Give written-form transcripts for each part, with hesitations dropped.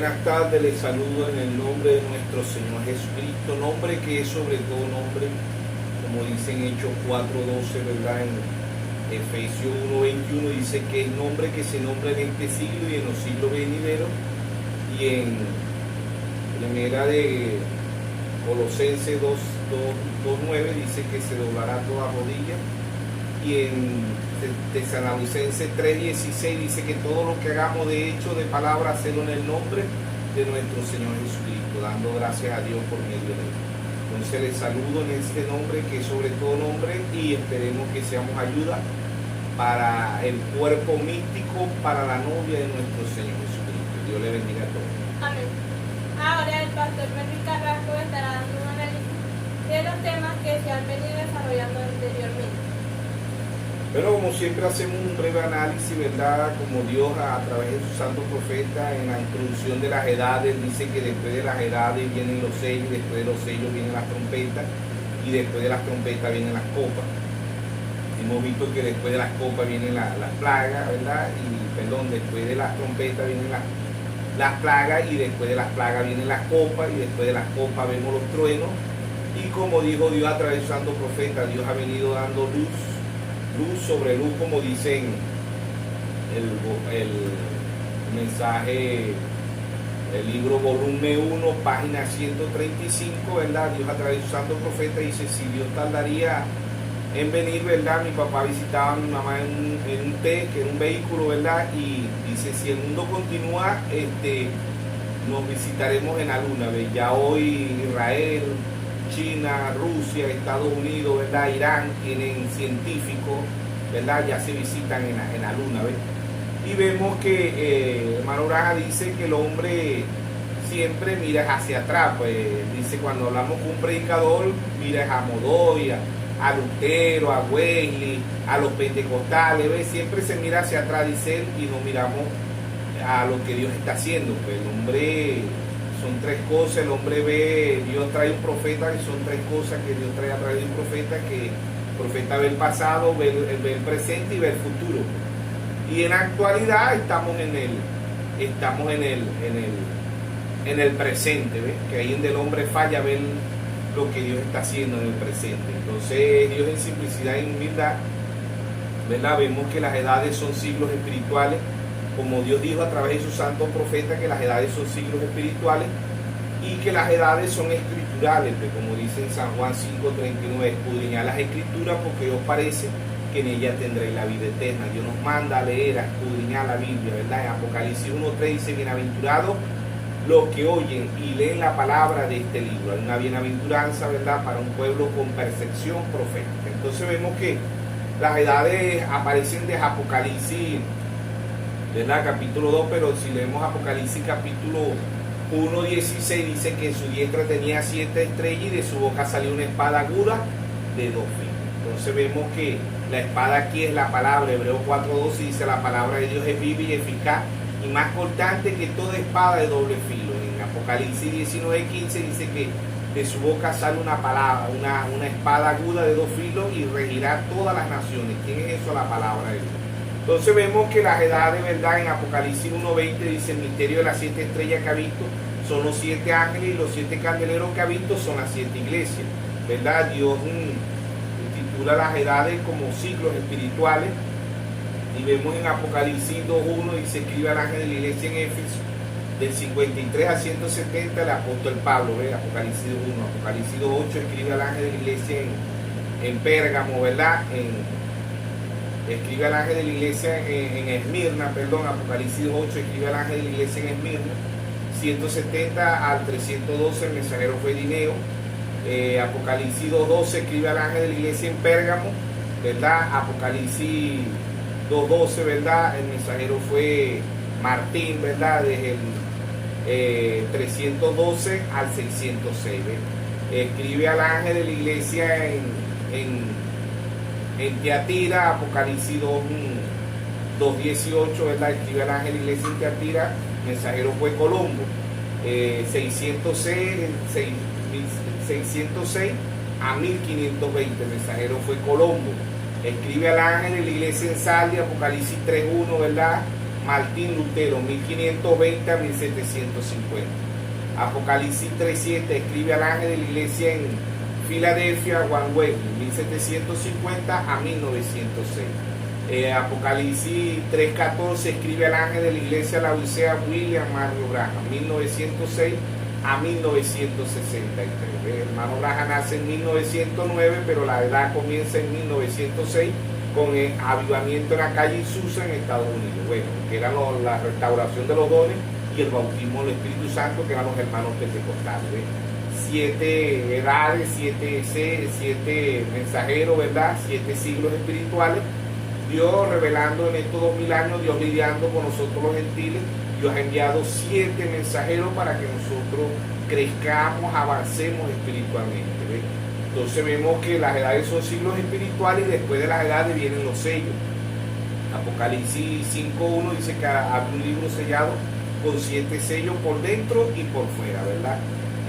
Buenas tardes, les saludo en el nombre de nuestro Señor Jesucristo, nombre que es sobre todo nombre, como dice en Hechos 4:12, ¿verdad? En Efesios 1:21 dice que es nombre que se nombra en este siglo y en los siglos venideros, y en primera de Colosenses 2:9 dice que se doblará toda rodilla, y en Tesalonicenses 3:16 dice que todo lo que hagamos de hecho, de palabra, hacerlo en el nombre de nuestro Señor Jesucristo, dando gracias a Dios por medio de él. Entonces les saludo en este nombre que es sobre todo nombre, y esperemos que seamos ayuda para el cuerpo místico, para la novia de nuestro Señor Jesucristo. Dios le bendiga a todos. Amén. Ahora el pastor Melvin Carrasco estará dando un análisis de los temas que se han venido desarrollando anteriormente. Pero como siempre hacemos un breve análisis, ¿verdad? Como Dios a través de su santo profeta en la introducción de las edades dice que después de las edades vienen los sellos, después de los sellos vienen las trompetas, y después de las trompetas vienen las copas. Hemos visto que después de las copas vienen las plagas, ¿verdad? Después de las trompetas vienen las plagas, y después de las plagas vienen las copas, y después de las copas vemos los truenos. Y como dijo Dios a través de su santo profeta, Dios ha venido dando luz sobre luz, como dicen el mensaje, el libro volumen 1, página 135, ¿verdad? Dios a través de su santo profeta dice: si Dios tardaría en venir, ¿verdad? Mi papá visitaba a mi mamá en un que era un vehículo, ¿verdad? Y dice: si el mundo continúa, nos visitaremos en la luna, ¿ves? Ya hoy Israel, China, Rusia, Estados Unidos, ¿verdad? Irán tienen científicos, ¿verdad? Ya se visitan en la luna, ¿ves? Y vemos que hermano Braga dice que el hombre siempre mira hacia atrás, pues dice, cuando hablamos con un predicador, mira a Modoy, a Lutero, a Wesley, a los pentecostales, ¿ves? Siempre se mira hacia atrás, dice él, y no miramos a lo que Dios está haciendo. Pues el hombre, son tres cosas, el hombre ve, Dios trae un profeta, y son tres cosas que Dios trae a través de un profeta, que el profeta ve el pasado, ve el presente y ve el futuro. Y en la actualidad estamos en el presente, ¿ves? Que ahí donde el hombre falla, ver lo que Dios está haciendo en el presente. Entonces Dios, en simplicidad y humildad, ¿verdad? Vemos que las edades son siglos espirituales, como Dios dijo a través de su santo profeta, que las edades son siglos espirituales, y que las edades son escriturales, pues, como dice en San Juan 5:39, escudriñad las escrituras porque os parece que en ellas tendréis la vida eterna. Dios nos manda a leer, a escudriñar la Biblia, ¿verdad? En Apocalipsis 1:3 dice: bienaventurados los que oyen y leen la palabra de este libro. Hay una bienaventuranza, ¿verdad?, para un pueblo con percepción profética. Entonces vemos que las edades aparecen de Apocalipsis, ¿verdad?, capítulo 2, pero si leemos Apocalipsis capítulo 1:16 dice que en su diestra tenía 7 estrellas y de su boca salió una espada aguda de 2 filos. Entonces vemos que la espada aquí es la palabra. Hebreos 4:12 dice: la palabra de Dios es viva y eficaz y más cortante que toda espada de doble filo. En Apocalipsis 19:15 dice que de su boca sale una palabra, una espada aguda de 2 filos, y regirá todas las naciones. ¿Quién es eso? La palabra de Dios. Entonces vemos que las edades, ¿verdad? En Apocalipsis 1:20 dice: el misterio de las 7 estrellas que ha visto son los 7 ángeles, y los 7 candeleros que ha visto son las 7 iglesias, ¿verdad? Dios titula las edades como siglos espirituales. Y vemos en Apocalipsis 2:1 dice: escribe al ángel de la iglesia en Éfeso, del 53 al 170, el apóstol Pablo, ¿ves? Apocalipsis 2:1. Apocalipsis 2:8 escribe al ángel de la iglesia en Pérgamo, ¿verdad? Escribe al ángel de la iglesia en Esmirna, perdón. Apocalipsis 2:8 escribe al ángel de la iglesia en Esmirna. 170 al 312 el mensajero fue Dineo. Apocalipsis 2:12 escribe al ángel de la iglesia en Pérgamo, ¿verdad? Apocalipsis 2:12, ¿verdad? El mensajero fue Martín, ¿verdad? Desde el 312 al 606, ¿ves? Escribe al ángel de la iglesia en Tiatira. Apocalipsis 2:18, ¿verdad? Escribe al ángel de la iglesia en Tiatira. Mensajero fue Colombo. 606 a 1520, mensajero fue Colombo. Escribe al ángel de la iglesia en Sardi, Apocalipsis 3:1, ¿verdad? Martín Lutero, 1520 a 1750. Apocalipsis 3.7 escribe al ángel de la iglesia en Filadelfia, Juan Wesley, 1750 a 1906. Apocalipsis 3.14 escribe al ángel de la iglesia la Odisea, William Mario Branham, 1906 a 1963. El hermano Branham nace en 1909, pero la edad comienza en 1906 con el avivamiento en la calle Susa en Estados Unidos. Bueno, que era la restauración de los dones y el bautismo del Espíritu Santo, que eran los hermanos pentecostales. 7 edades, 7 mensajeros, ¿verdad? 7 siglos espirituales. Dios revelando en estos 2000 años, Dios lidiando con nosotros los gentiles. Dios ha enviado 7 mensajeros para que nosotros crezcamos, avancemos espiritualmente. ¿Ves? Entonces vemos que las edades son siglos espirituales y después de las edades vienen los sellos. Apocalipsis 5.1 dice que había un libro sellado con 7 sellos por dentro y por fuera, ¿verdad?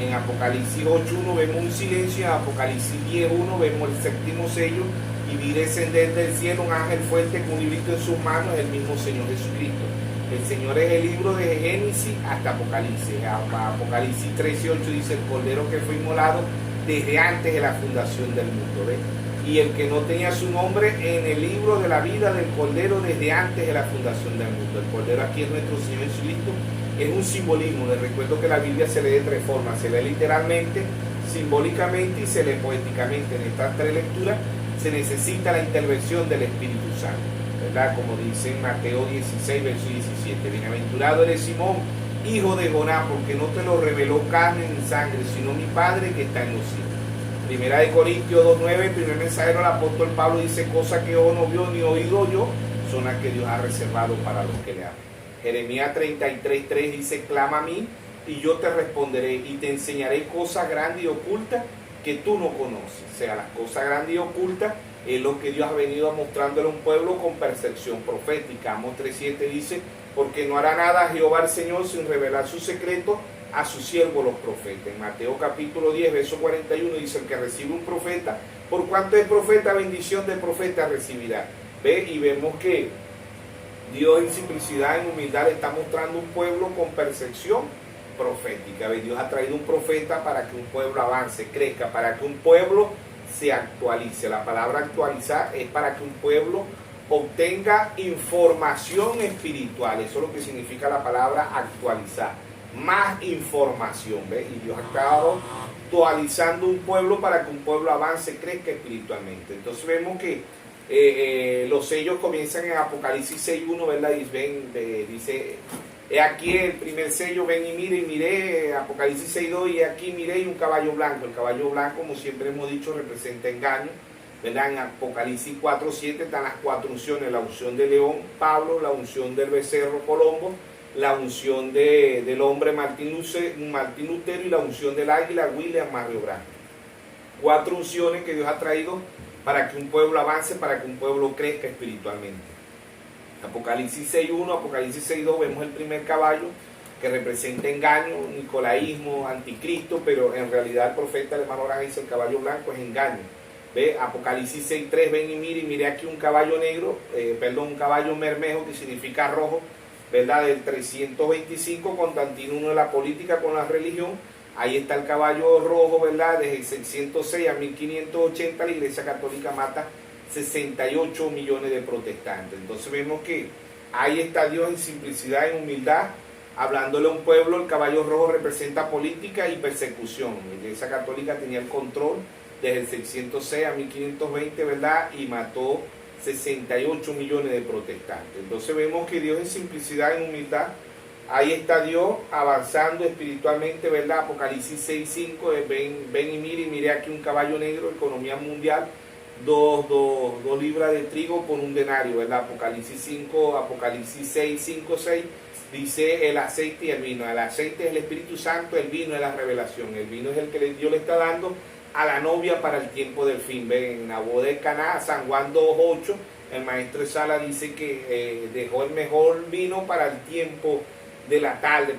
En Apocalipsis 8.1 vemos un silencio, en Apocalipsis 10.1 vemos el 7º sello y vi descender del cielo un ángel fuerte con un librito en sus manos, el mismo Señor Jesucristo. El Señor es el libro de Génesis hasta Apocalipsis. Apocalipsis 13.8 dice el cordero que fue inmolado desde antes de la fundación del mundo. ¿Ves? Y el que no tenía su nombre en el libro de la vida del cordero desde antes de la fundación del mundo. El cordero aquí es nuestro Señor Jesucristo. Es un simbolismo. Les recuerdo que la Biblia se lee de 3 formas. Se lee literalmente, simbólicamente y se lee poéticamente. En estas 3 lecturas se necesita la intervención del Espíritu Santo, ¿verdad? Como dice en Mateo 16, verso 17. Bienaventurado eres Simón, hijo de Jonás, porque no te lo reveló carne ni sangre, sino mi Padre que está en los cielos. Primera de Corintios 2.9, el primer mensajero, el apóstol Pablo, dice: cosas que ojo no vio ni oído yo, son las que Dios ha reservado para los que le aman. Jeremías 33.3 dice: clama a mí y yo te responderé y te enseñaré cosas grandes y ocultas que tú no conoces. O sea, las cosas grandes y ocultas es lo que Dios ha venido mostrándole a un pueblo con percepción profética. Amos 3.7 dice: porque no hará nada Jehová el Señor sin revelar su secreto a sus siervos los profetas. En Mateo capítulo 10, verso 41 dice: el que recibe un profeta, por cuanto es profeta, bendición de profeta recibirá. ¿Ve? Y vemos que Dios en simplicidad, en humildad, le está mostrando un pueblo con percepción profética. ¿Ve? Dios ha traído un profeta para que un pueblo avance, crezca, para que un pueblo se actualice. La palabra actualizar es para que un pueblo obtenga información espiritual. Eso es lo que significa la palabra actualizar. Más información, ¿ves? Y Dios ha estado actualizando un pueblo para que un pueblo avance, crezca espiritualmente. Entonces vemos que los sellos comienzan en Apocalipsis 6.1, ¿verdad? Y dice: he aquí el primer sello, ven y miré, Apocalipsis 6.2, y aquí miré y un caballo blanco. El caballo blanco, como siempre hemos dicho, representa engaño, ¿verdad? En Apocalipsis 4.7 están las 4 unciones: la unción de león, Pablo; la unción del becerro, Colombo; la unción del hombre, Martín Lutero; y la unción del águila, William Mario Branham. 4 unciones que Dios ha traído para que un pueblo avance, para que un pueblo crezca espiritualmente. Apocalipsis 6.1, Apocalipsis 6.2 vemos el primer caballo, que representa engaño, nicolaísmo, anticristo, pero en realidad el profeta, el hermano Branham, dice: el caballo blanco es engaño. ¿Ve? Apocalipsis 6.3, ven y miré aquí un caballo negro, un caballo bermejo, que significa rojo, ¿verdad? Del 325, Constantino I de la política con la religión. Ahí está el caballo rojo, ¿verdad? Desde 606 a 1580 la Iglesia Católica mata 68 millones de protestantes. Entonces vemos que ahí está Dios en simplicidad, en humildad, hablándole a un pueblo. El caballo rojo representa política y persecución. La Iglesia Católica tenía el control desde el 606 a 1520, ¿verdad? Y mató 68 millones de protestantes. Entonces vemos que Dios en simplicidad, en humildad, ahí está Dios avanzando espiritualmente, ¿verdad? Apocalipsis 6.5, ven y miré aquí un caballo negro, economía mundial, 2 libras de trigo por un denario, ¿verdad? Apocalipsis 5, Apocalipsis 6, dice el aceite y el vino. El aceite es el Espíritu Santo, el vino es la revelación. El vino es el que Dios le está dando a la novia para el tiempo del fin. Ven, en la boda de Caná, San Juan 2.8, el maestro de Sala dice que dejó el mejor vino para el tiempo de la tarde,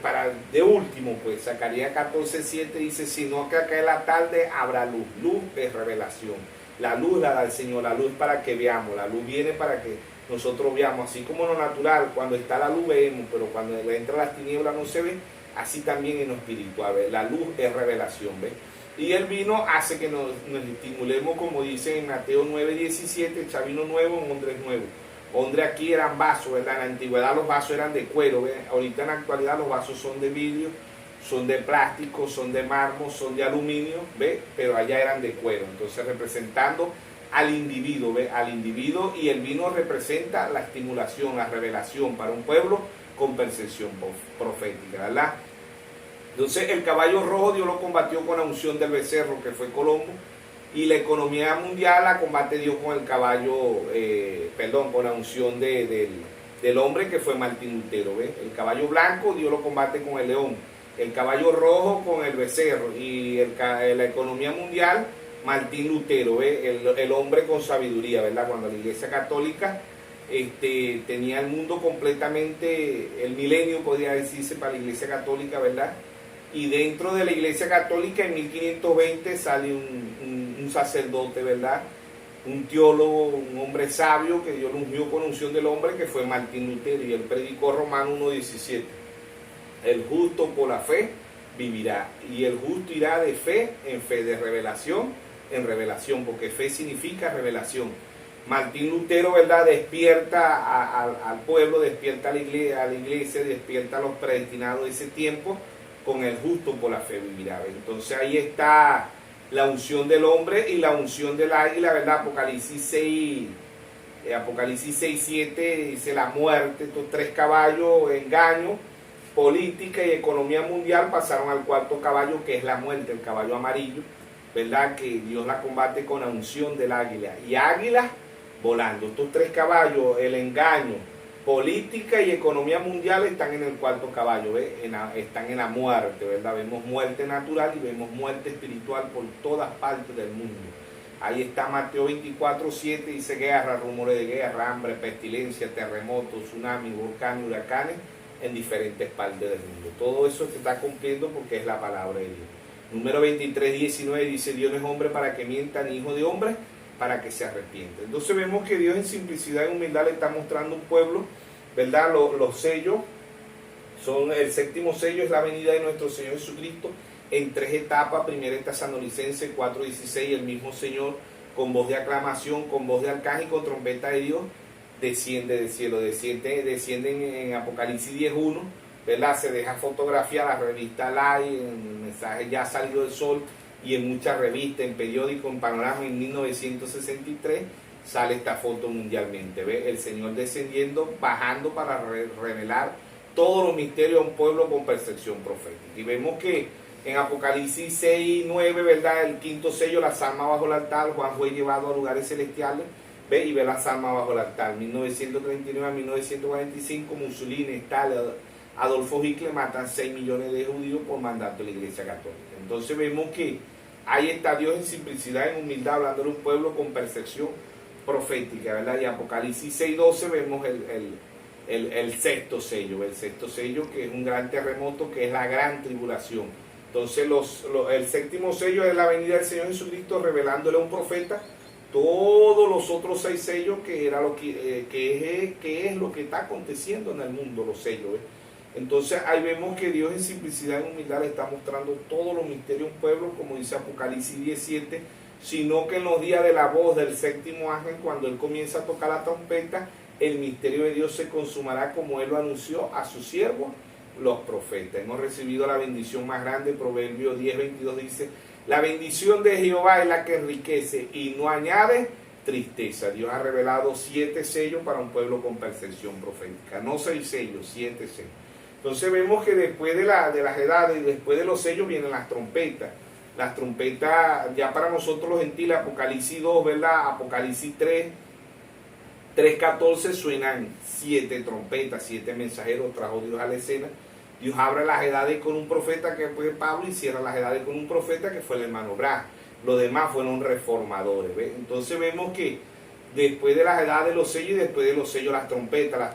de último, pues. Zacarías 14.7 dice: sino que acá en la tarde habrá luz. Luz es revelación. La luz la da el Señor, la luz para que veamos, la luz viene para que nosotros veamos, así como en lo natural, cuando está la luz vemos, pero cuando entra las tinieblas no se ve, así también en lo espiritual, ¿ves? La luz es revelación, ¿ves? Y el vino hace que nos estimulemos, como dice en Mateo 9:17, echa vino nuevo en odres nuevos. Odres aquí eran vasos, ¿verdad? En la antigüedad los vasos eran de cuero, ¿ves? Ahorita en la actualidad los vasos son de vidrio, son de plástico, son de mármol, son de aluminio, ¿ves? Pero allá eran de cuero, entonces representando al individuo, ¿ves? Al individuo, y el vino representa la estimulación, la revelación para un pueblo con percepción profética, ¿verdad? Entonces el caballo rojo Dios lo combatió con la unción del becerro, que fue Colombo, y la economía mundial la combate Dios con el caballo, con la unción del hombre, que fue Martín Lutero, ¿ves? El caballo blanco Dios lo combate con el león, el caballo rojo con el becerro, y la economía mundial Martín Lutero, ¿ves? El hombre con sabiduría, ¿verdad? Cuando la Iglesia Católica tenía el mundo completamente, el milenio podría decirse para la Iglesia Católica, ¿verdad? Y dentro de la Iglesia Católica en 1520 sale un sacerdote, ¿verdad? Un teólogo, un hombre sabio que Dios lo ungió con unción del hombre, que fue Martín Lutero, y él predicó Romanos 1:17. El justo por la fe vivirá, y el justo irá de fe en fe, de revelación en revelación, porque fe significa revelación. Martín Lutero, ¿verdad?, despierta al pueblo, despierta a la iglesia, despierta a los predestinados de ese tiempo, con el justo por la fe vivirá. Entonces ahí está la unción del hombre y la unción del águila, ¿verdad? Apocalipsis 6:7 dice la muerte, estos tres caballos, engaño, política y economía mundial, pasaron al cuarto caballo, que es la muerte, el caballo amarillo, ¿verdad? Que Dios la combate con la unción del águila. Y águila volando. Estos tres caballos, el engaño, política y economía mundial, están en el cuarto caballo, ¿ves? Están en la muerte, ¿verdad? Vemos muerte natural y vemos muerte espiritual por todas partes del mundo. Ahí está Mateo 24:7, dice guerra, rumores de guerra, hambre, pestilencia, terremotos, tsunamis, volcanes, huracanes en diferentes partes del mundo. Todo eso se está cumpliendo porque es la palabra de Dios. Número 23:19 dice, Dios no es hombre para que mienta, ni hijo de hombre para que se arrepienta. Entonces vemos que Dios en simplicidad y humildad le está mostrando un pueblo, ¿verdad? Los sellos son, el séptimo sello es la venida de nuestro Señor Jesucristo en tres etapas. Primera Tesalonicenses 4:16, el mismo Señor con voz de aclamación, con voz de arcángel y con trompeta de Dios desciende del cielo, descienden en Apocalipsis 10:1, ¿verdad? Se deja fotografiar la revista Live, en el mensaje Ya Salió el Sol, y en muchas revistas, en periódicos, en Panorama, en 1963 sale esta foto mundialmente, ¿ves? El Señor descendiendo, bajando para revelar todos los misterios a un pueblo con percepción profética. Y vemos que en Apocalipsis 6:9, ¿verdad? El quinto sello, las almas bajo el altar, Juan fue llevado a lugares celestiales, ¿ve? Y ve las almas bajo el altar. 1939 a 1945, Mussolini, Stalin, Adolfo Hitler matan 6 millones de judíos por mandato de la Iglesia Católica. Entonces vemos que ahí está Dios en simplicidad, en humildad, hablando de un pueblo con percepción profética, ¿verdad? Y Apocalipsis 6:12 vemos el sexto sello, que es un gran terremoto, que es la gran tribulación. Entonces el séptimo sello es la venida del Señor Jesucristo, revelándole a un profeta todos los otros 6 sellos, que era que es lo que está aconteciendo en el mundo, los sellos, ¿ves? Entonces ahí vemos que Dios en simplicidad y humildad le está mostrando todos los misterios a un pueblo, como dice Apocalipsis 17, sino que en los días de la voz del séptimo ángel, cuando él comienza a tocar la trompeta, el misterio de Dios se consumará como él lo anunció a sus siervos, los profetas. Hemos recibido la bendición más grande. Proverbios 10:22 dice, la bendición de Jehová es la que enriquece y no añade tristeza. Dios ha revelado 7 sellos para un pueblo con percepción profética, no 6 sellos, 7 sellos. Entonces vemos que después de las edades y después de los sellos vienen las trompetas. Las trompetas ya para nosotros los gentiles, Apocalipsis 2, ¿verdad? Apocalipsis 3:14 suenan 7 trompetas, 7 mensajeros trajo Dios a la escena. Dios abre las edades con un profeta que fue Pablo y cierra las edades con un profeta que fue el hermano Branham. Los demás fueron reformadores, ¿ves? Entonces vemos que después de las edades los sellos y después de los sellos las trompetas,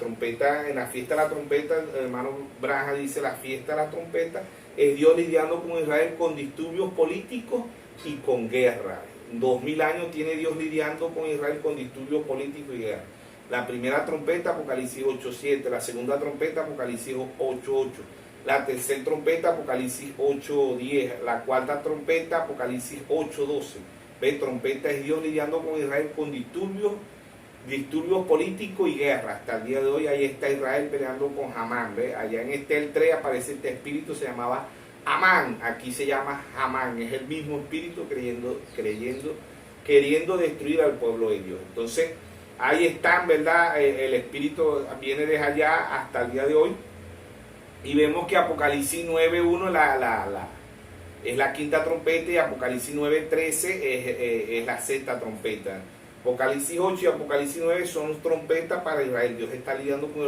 en la fiesta de la trompeta, el hermano Branham dice, la fiesta de la trompeta es Dios lidiando con Israel con disturbios políticos y con guerra. 2000 años tiene Dios lidiando con Israel con disturbios políticos y guerra. La primera trompeta, Apocalipsis 8:7. La segunda trompeta, Apocalipsis 8:8. La tercera trompeta, Apocalipsis 8:10. La cuarta trompeta, Apocalipsis 8:12. ¿Ve? Trompeta es Dios lidiando con Israel con disturbios políticos y guerra. Hasta el día de hoy ahí está Israel peleando con Hamán. ¿Ve? Allá en Estel 3 aparece este espíritu, se llamaba Amán. Aquí se llama Hamán. Es el mismo espíritu queriendo destruir al pueblo de Dios. Entonces, ahí están, ¿verdad? El espíritu viene desde allá hasta el día de hoy. Y vemos que Apocalipsis 9:1 es la quinta trompeta y Apocalipsis 9:13 es la sexta trompeta. Apocalipsis 8 y Apocalipsis 9 son trompetas para Israel. Dios está lidiando con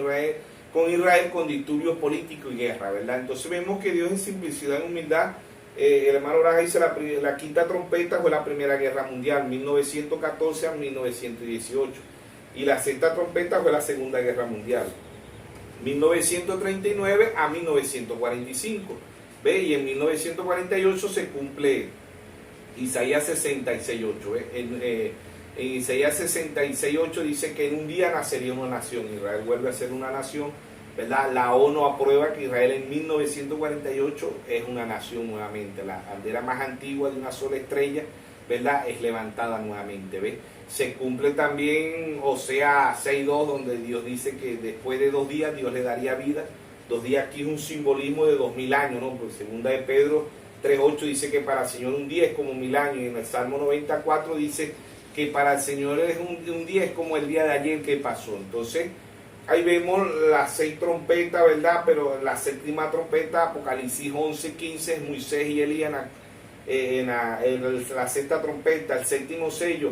Israel con disturbios políticos y guerra, ¿verdad? Entonces vemos que Dios en simplicidad y humildad, el hermano Braga dice, la quinta trompeta fue la Primera Guerra Mundial, 1914 a 1918. Y la sexta trompeta fue la Segunda Guerra Mundial, 1939 a 1945. ¿Ve? Y en 1948 se cumple Isaías 66:8. En Isaías 66:8 dice que en un día nacería una nación. Israel vuelve a ser una nación, ¿verdad? La ONU aprueba que Israel en 1948 es una nación nuevamente. La bandera más antigua de una sola estrella, ¿verdad? Es levantada nuevamente, ¿ves? Se cumple también Oseas 6:2, donde Dios dice que después de 2 días Dios le daría vida. 2 días aquí es un simbolismo de 2000 años, ¿no? Porque segunda de Pedro 3:8 dice que para el Señor un día es como 1000 años. Y en el Salmo 94 dice que para el Señor es un día es como el día de ayer que pasó. Entonces, ahí vemos las 6 trompetas, ¿verdad? Pero la séptima trompeta, Apocalipsis 11:15, es Moisés y Elías en la sexta trompeta, el séptimo sello.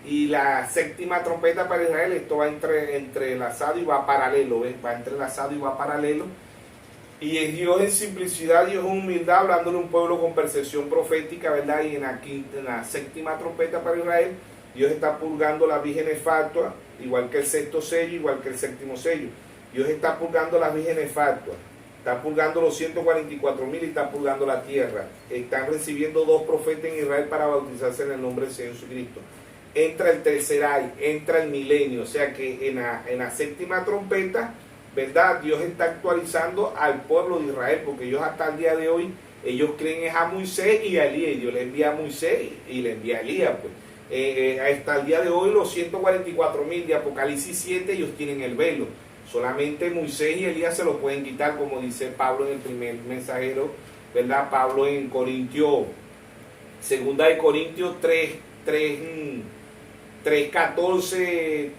Y la séptima trompeta para Israel, esto va entrelazado y va paralelo, ¿ves? Va entrelazado y va paralelo. Y es Dios en simplicidad, Dios en humildad, hablándole a un pueblo con percepción profética, ¿verdad? Y en la séptima trompeta para Israel, Dios está purgando las vírgenes fatuas, igual que el sexto sello, igual que el séptimo sello. Dios está purgando las vírgenes fatuas, está purgando los 144,000 y está purgando la tierra. Están recibiendo 2 profetas en Israel para bautizarse en el nombre del Señor Jesucristo. Entra el tercer ay, entra el milenio, o sea que en la séptima trompeta, ¿verdad? Dios está actualizando al pueblo de Israel, porque ellos hasta el día de hoy, ellos creen es a Moisés y a Elías, y Dios le envía a Moisés y le envía a Elías, pues. Hasta el día de hoy los 144,000 de Apocalipsis 7, ellos tienen el velo, solamente Moisés y Elías se lo pueden quitar, como dice Pablo en el primer mensajero, ¿verdad? Pablo en Corintios, segunda de Corintios 3:14,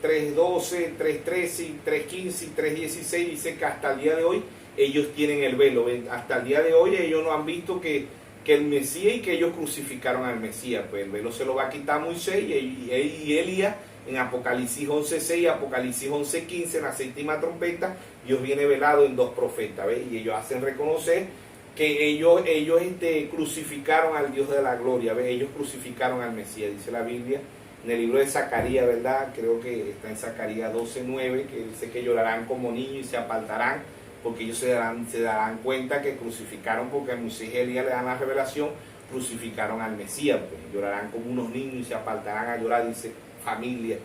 3:12, 3:13, 3:15 y 3:16 dice que hasta el día de hoy ellos tienen el velo. Hasta el día de hoy ellos no han visto que el Mesías y que ellos crucificaron al Mesías. Pues el velo se lo va a quitar Moisés y Elías en Apocalipsis 11:6 y Apocalipsis 11:15, en la séptima trompeta. Dios viene velado en 2 profetas, ¿ves? Y ellos hacen reconocer que ellos crucificaron al Dios de la gloria, ¿ves? Ellos crucificaron al Mesías, dice la Biblia. En el libro de Zacarías, ¿verdad? Creo que está en Zacarías 12:9, que dice que llorarán como niños y se apartarán, porque ellos se darán cuenta que crucificaron, porque a Moisés y Elías le dan la revelación, crucificaron al Mesías, pues. Llorarán como unos niños y se apartarán a llorar, dice familia,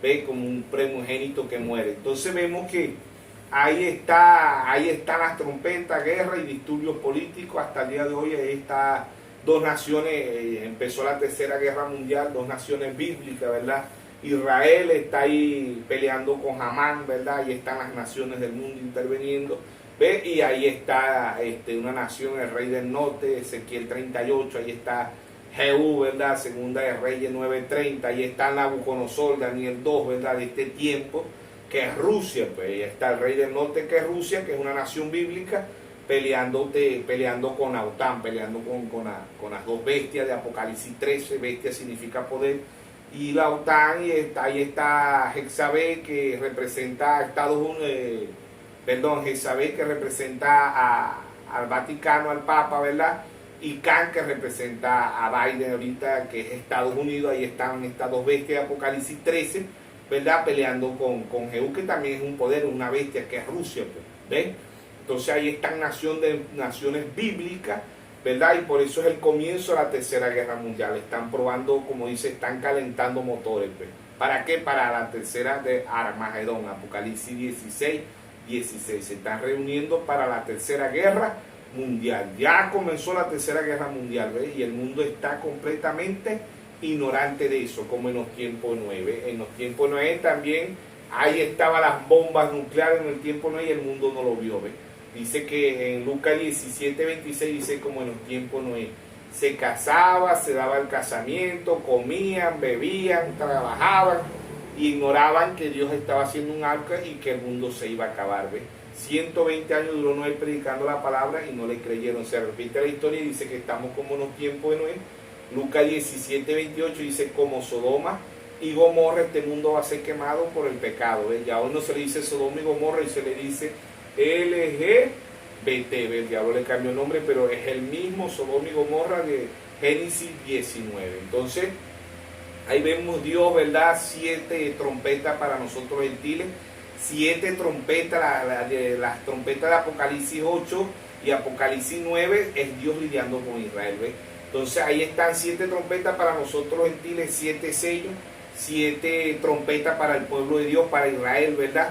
ve, como un primogénito que muere. Entonces vemos que ahí están las trompetas, guerra y disturbios políticos. Hasta el día de hoy ahí está 2 naciones, empezó la tercera guerra mundial, 2 naciones bíblicas, ¿verdad? Israel está ahí peleando con Hamán, ¿verdad? Ahí están las naciones del mundo interviniendo, ¿ve? Y ahí está una nación, el rey del norte, Ezequiel 38, ahí está Jehú, ¿verdad? Segunda de Reyes 9:30, ahí está Nabucodonosor, Daniel 2, ¿verdad? De este tiempo, que es Rusia, pues ahí está el rey del norte, que es Rusia, que es una nación bíblica, peleando con la OTAN, peleando con las 2 bestias de Apocalipsis 13, bestia significa poder, y la OTAN, y ahí está Jezabel, que representa a Estados Unidos, Jezabel, que representa al Vaticano, al Papa, ¿verdad? Y Khan, que representa a Biden ahorita, que es Estados Unidos. Ahí están estas 2 bestias de Apocalipsis 13, ¿verdad? Peleando con Jehú, que también es un poder, una bestia, que es Rusia, pues, ¿ves? Entonces ahí están naciones bíblicas, ¿verdad? Y por eso es el comienzo de la tercera guerra mundial. Están probando, como dice, están calentando motores, pues. ¿Para qué? Para la tercera de Armagedón, Apocalipsis 16, 16. Se están reuniendo para la tercera guerra mundial. Ya comenzó la tercera guerra mundial, ¿ves? Y el mundo está completamente ignorante de eso, como en los tiempos 9. En los tiempos 9 también, ahí estaban las bombas nucleares en el tiempo 9 y el mundo no lo vio, ¿ves? Dice que en Lucas 17, 26 dice como en los tiempos 9. Se casaba, se daba el casamiento, comían, bebían, trabajaban, ignoraban que Dios estaba haciendo un arca y que el mundo se iba a acabar, ¿ves? 120 años duró Noé predicando la palabra y no le creyeron. Se repite la historia y dice que estamos como en los tiempos de Noé. Lucas 17, 28 dice como Sodoma y Gomorra, este mundo va a ser quemado por el pecado, ¿ves? Ya hoy no se le dice Sodoma y Gomorra y se le dice LGBT, el diablo le cambió el nombre, pero es el mismo Sodoma y Gomorra de Génesis 19. Entonces, ahí vemos Dios, ¿verdad? 7 trompetas para nosotros gentiles, 7 trompetas, las trompetas de Apocalipsis 8 y Apocalipsis 9 es Dios lidiando con Israel, ¿ves? Entonces ahí están 7 trompetas para nosotros gentiles, 7 sellos, 7 trompetas para el pueblo de Dios, para Israel, ¿verdad?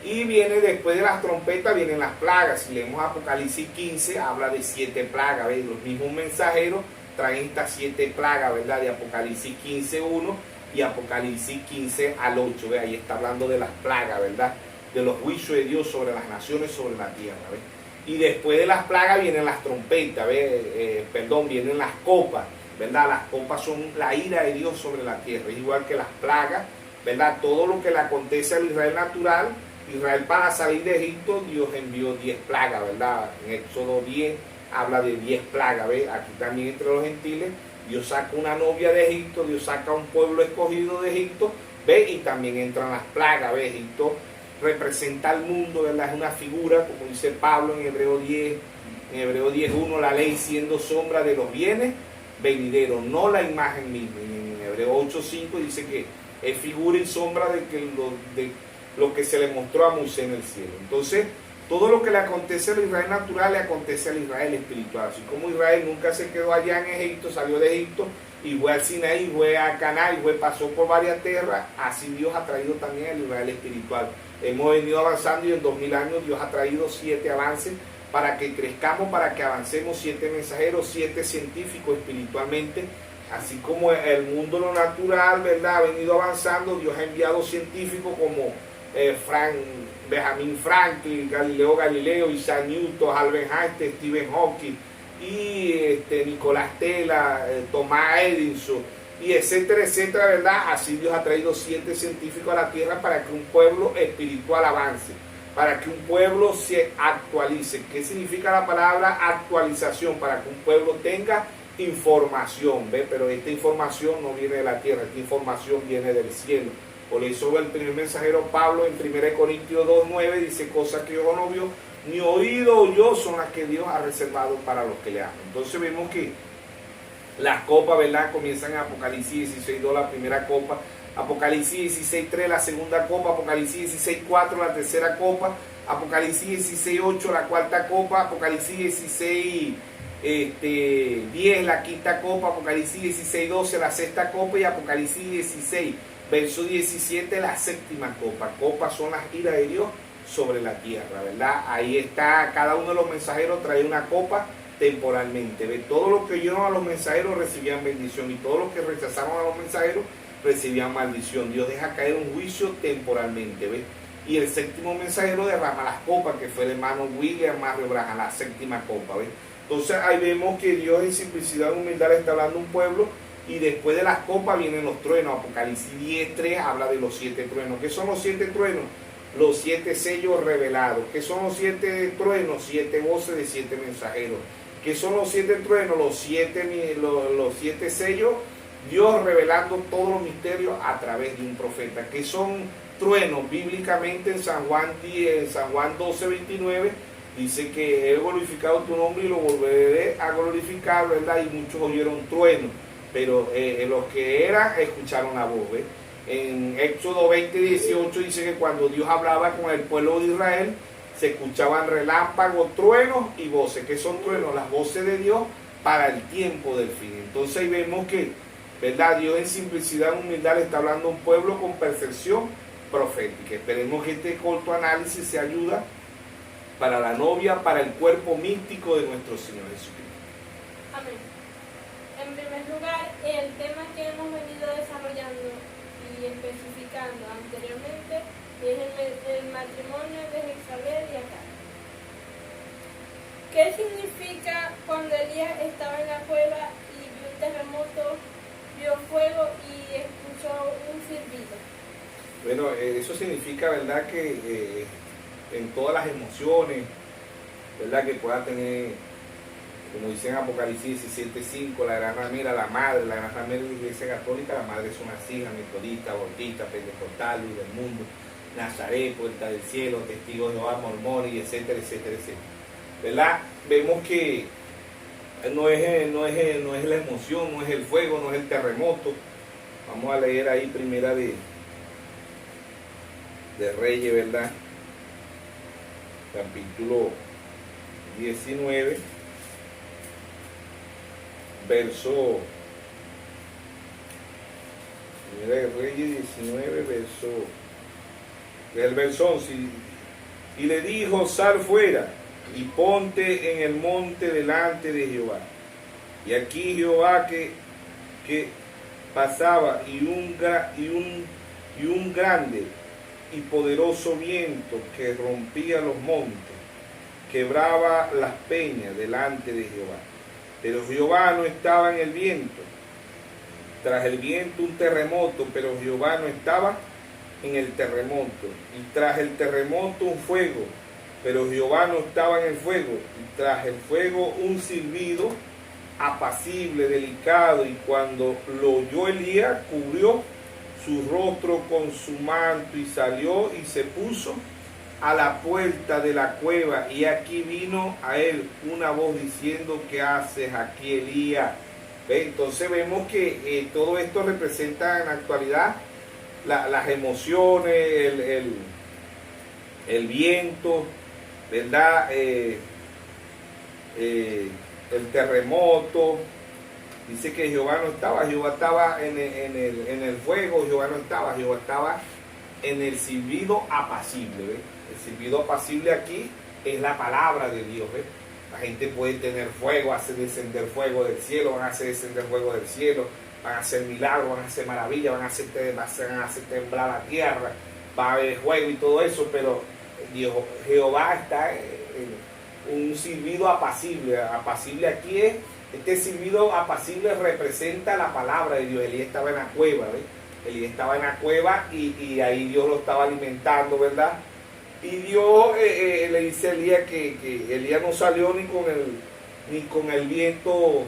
Y viene después de las trompetas, vienen las plagas. Si leemos Apocalipsis 15, habla de 7 plagas, ¿ves? Los mismos mensajeros traen estas 7 plagas, ¿verdad? De Apocalipsis 15, 1 y Apocalipsis 15 al 8, ¿ves? Ahí está hablando de las plagas, ¿verdad? De los juicios de Dios sobre las naciones, sobre la tierra, ¿ves? Y después de las plagas vienen las trompetas, vienen las copas, ¿verdad? Las copas son la ira de Dios sobre la tierra, es igual que las plagas, ¿verdad? Todo lo que le acontece al Israel natural, Israel para salir de Egipto, Dios envió 10 plagas, ¿verdad? En Éxodo 10 habla de 10 plagas, ¿ves? Aquí también entre los gentiles, Dios saca una novia de Egipto, Dios saca un pueblo escogido de Egipto, ¿ves? Y también entran las plagas, ¿ves? Egipto representa al mundo, ¿verdad? Es una figura, como dice Pablo en Hebreo 10, en Hebreo 10.1, la ley siendo sombra de los bienes venideros, no la imagen misma. En Hebreo 8.5 dice que es figura y sombra de lo que se le mostró a Moisés en el cielo. Entonces, todo lo que le acontece al Israel natural le acontece al Israel espiritual. Así como Israel nunca se quedó allá en Egipto, salió de Egipto y fue al Sinaí, y fue a Canaán, y pasó por varias tierras, así Dios ha traído también al Israel espiritual. Hemos venido avanzando y en 2000 años Dios ha traído 7 avances para que crezcamos, para que avancemos, 7 mensajeros, 7 científicos espiritualmente. Así como el mundo lo natural, ¿verdad? Ha venido avanzando, Dios ha enviado científicos como Benjamin Franklin, Galileo Galileo, Isaac Newton, Albert Einstein, Stephen Hawking y Nicolás Tesla, Thomas Edison y etcétera, etcétera, ¿verdad? Así Dios ha traído 7 científicos a la tierra para que un pueblo espiritual avance, para que un pueblo se actualice. ¿Qué significa la palabra actualización? Para que un pueblo tenga información, ¿ve? Pero esta información no viene de la tierra, esta información viene del cielo. Por eso el primer mensajero Pablo en 1 Corintios 2.9 dice cosas que ojo no vio, ni oído oyó, son las que Dios ha reservado para los que le aman. Entonces vemos que las copas, ¿verdad? Comienzan en Apocalipsis 16.2 la primera copa, Apocalipsis 16.3 la segunda copa, Apocalipsis 16.4 la tercera copa, Apocalipsis 16.8 la cuarta copa, Apocalipsis 16.10 la quinta copa, Apocalipsis 16.12 la sexta copa y Apocalipsis 16 verso 17 la séptima copa. Copas son las iras de Dios sobre la tierra, ¿verdad? Ahí está, cada uno de los mensajeros trae una copa temporalmente, ¿ve? Todos los que oyeron a los mensajeros recibían bendición y todos los que rechazaron a los mensajeros recibían maldición. Dios deja caer un juicio temporalmente, ¿ve? Y el séptimo mensajero derrama las copas, que fue el hermano William Mario Branham, la séptima copa, ¿ve? Entonces ahí vemos que Dios en simplicidad y humildad está hablando a un pueblo. Y después de las copas vienen los truenos. Apocalipsis 10.3 habla de los 7 truenos. ¿Qué son los 7 truenos? Los 7 sellos revelados. ¿Qué son los 7 truenos? 7 voces de 7 mensajeros. ¿Qué son los 7 truenos? Los 7 sellos. Dios revelando todos los misterios a través de un profeta. ¿Qué son truenos? Bíblicamente en San Juan 10, en San Juan 12.29 dice que he glorificado tu nombre y lo volveré a glorificar, ¿verdad? Y muchos oyeron truenos. Pero los que eran escucharon la voz, ¿ves? En Éxodo 20:18 dice que cuando Dios hablaba con el pueblo de Israel se escuchaban relámpagos, truenos y voces. ¿Qué son truenos? Las voces de Dios para el tiempo del fin. Entonces ahí vemos que ¿verdad? Dios en simplicidad y humildad le está hablando a un pueblo con perfección profética. Esperemos que este corto análisis sea ayuda para la novia, para el cuerpo místico de nuestro Señor Jesucristo. Amén. En primer lugar, el tema que hemos venido desarrollando y especificando anteriormente es el matrimonio de Jezabel y Acab. ¿Qué significa cuando Elías estaba en la cueva y vio un terremoto, vio fuego y escuchó un silbido? Bueno, eso significa, ¿verdad?, que en todas las emociones, ¿verdad?, que pueda tener, como dice en Apocalipsis 17:5, la gran ramera, la gran ramera de la Iglesia Católica, la madre son las hijas, metodista, bautista, pentecostal, luz del mundo, Nazaret, puerta del cielo, testigos de Jehová, mormones, etcétera, etcétera, etcétera. ¿Verdad? Vemos que no es la emoción, no es el fuego, no es el terremoto. Vamos a leer ahí primera de Reyes, ¿verdad? Capítulo 19, verso, primera de Reyes 19, verso 11, y le dijo: sal fuera y ponte en el monte delante de Jehová. Y aquí Jehová que pasaba, y un grande y poderoso viento que rompía los montes, quebraba las peñas delante de Jehová. Pero Jehová no estaba en el viento. Tras el viento un terremoto, pero Jehová no estaba en el terremoto. Y tras el terremoto un fuego, pero Jehová no estaba en el fuego. Y tras el fuego un silbido apacible, delicado. Y cuando lo oyó Elías, cubrió su rostro con su manto y salió y se puso a la puerta de la cueva. Y aquí vino a él una voz diciendo: ¿qué haces aquí, Elías? Entonces vemos que todo esto representa en la actualidad las emociones, el viento, ¿verdad? El terremoto. Dice que Jehová no estaba, Jehová estaba en el fuego, Jehová no estaba, Jehová estaba en el silbido apacible. ¿Ve? El silbido apacible aquí es la palabra de Dios. ¿Ve? La gente puede tener fuego, hacer descender fuego del cielo, van a hacer descender fuego del cielo, van a hacer milagros, van a hacer maravillas, van a hacer temblar la tierra, va a haber fuego y todo eso, pero Jehová está en un silbido apacible. Apacible aquí es, este silbido apacible representa la palabra de Dios. Elías estaba en la cueva, ¿ves? Elías estaba en la cueva y ahí Dios lo estaba alimentando, ¿verdad? Y Dios le dice a Elías que Elías no salió ni con el viento,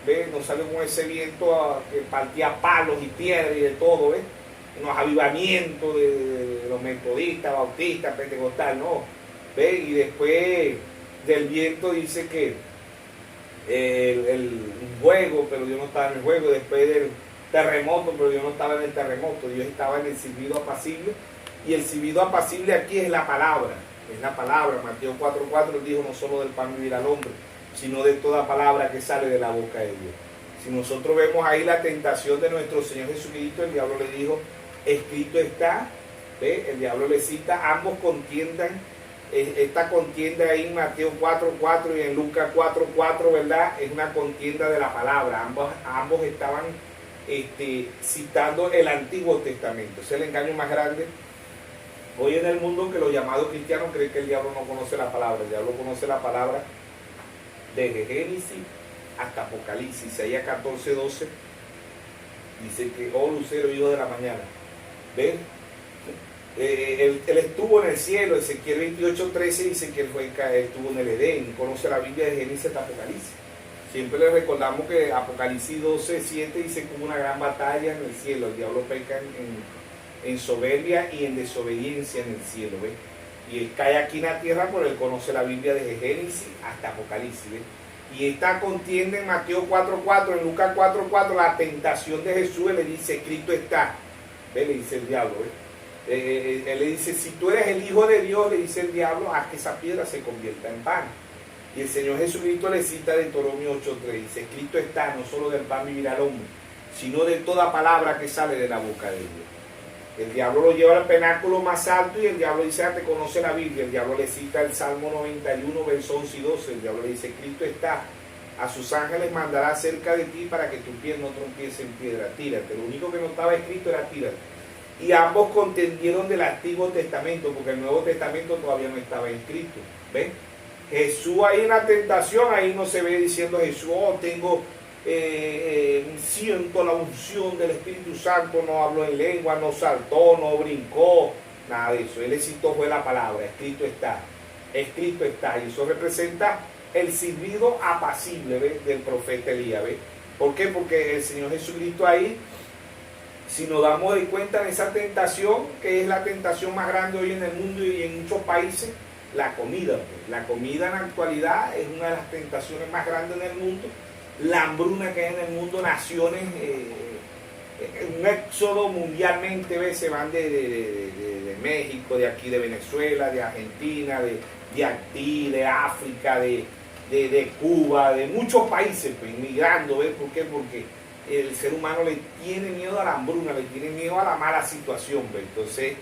¿ves? No salió con ese viento que partía palos y piedras y de todo, ¿ves? Unos avivamientos de los metodistas, bautistas, pentecostal, no. ¿Ves? Y después del viento dice que el fuego, pero Dios no estaba en el fuego. Después del terremoto, pero Dios no estaba en el terremoto. Dios estaba en el silbido apacible. Y el silbido apacible aquí es la palabra. Es la palabra. Mateo 4:4 dijo: no solo del pan vivirá el hombre, sino de toda palabra que sale de la boca de Dios. Si nosotros vemos ahí la tentación de nuestro Señor Jesucristo, el diablo le dijo: escrito está. ¿Ve? El diablo le cita, ambos contiendan. Esta contienda ahí en Mateo 4:4 y en Lucas 4:4, ¿verdad? Es una contienda de la palabra. Ambos estaban citando el Antiguo Testamento. Ese es el engaño más grande hoy en el mundo, que los llamados cristianos creen que el diablo no conoce la palabra. El diablo conoce la palabra desde Génesis hasta Apocalipsis. Isaías 14:12 dice que: oh lucero, hijo de la mañana. ¿Ven? Él estuvo en el cielo. Ezequiel 28:13 dice que él estuvo en el Edén. Conoce la Biblia de Génesis hasta Apocalipsis. Siempre le recordamos que Apocalipsis 12:7 dice que hubo una gran batalla en el cielo. El diablo peca en soberbia y en desobediencia en el cielo, ¿ves? Y él cae aquí en la tierra, pero él conoce la Biblia desde Génesis hasta Apocalipsis, ¿ves? Y esta contienda en Mateo 4:4, en Lucas 4:4, la tentación de Jesús, él le dice: escrito está. ¿Ves? Le dice el diablo, ¿ves? Él le dice: si tú eres el Hijo de Dios, le dice el diablo, haz que esa piedra se convierta en pan. Y el Señor Jesucristo le cita de Deuteronomio 8:3, dice: escrito está, no solo del pan vivirá el hombre, sino de toda palabra que sale de la boca de Dios. El diablo lo lleva al penáculo más alto y el diablo dice, te conoce la Biblia. El diablo le cita el Salmo 91, versos 11 y 12. El diablo le dice, Cristo está, a sus ángeles mandará cerca de ti para que tu pie no trompiece en piedra. Tírate. Lo único que no estaba escrito era tírate. Y ambos contendieron del Antiguo Testamento, porque el Nuevo Testamento todavía no estaba escrito. ¿Ven? Jesús ahí en la tentación, ahí no se ve diciendo Jesús, tengo siento la unción del Espíritu Santo, no habló en lengua, no saltó, no brincó, nada de eso. Él le citó fue la palabra, escrito está, y eso representa el silbido apacible, ¿ves?, del profeta Elías. ¿Ves? ¿Por qué? Porque el Señor Jesucristo ahí, si nos damos de cuenta de esa tentación, que es la tentación más grande hoy en el mundo y en muchos países, la comida. Pues. La comida en la actualidad es una de las tentaciones más grandes en el mundo. La hambruna que hay en el mundo, naciones, un éxodo mundialmente, ¿ves? Se van de México, de aquí de Venezuela, de Argentina, de Haití, de África, de Cuba, de muchos países, pues, migrando. ¿Ves? ¿Por qué? Porque el ser humano le tiene miedo a la hambruna, le tiene miedo a la mala situación. ¿Ves? Entonces,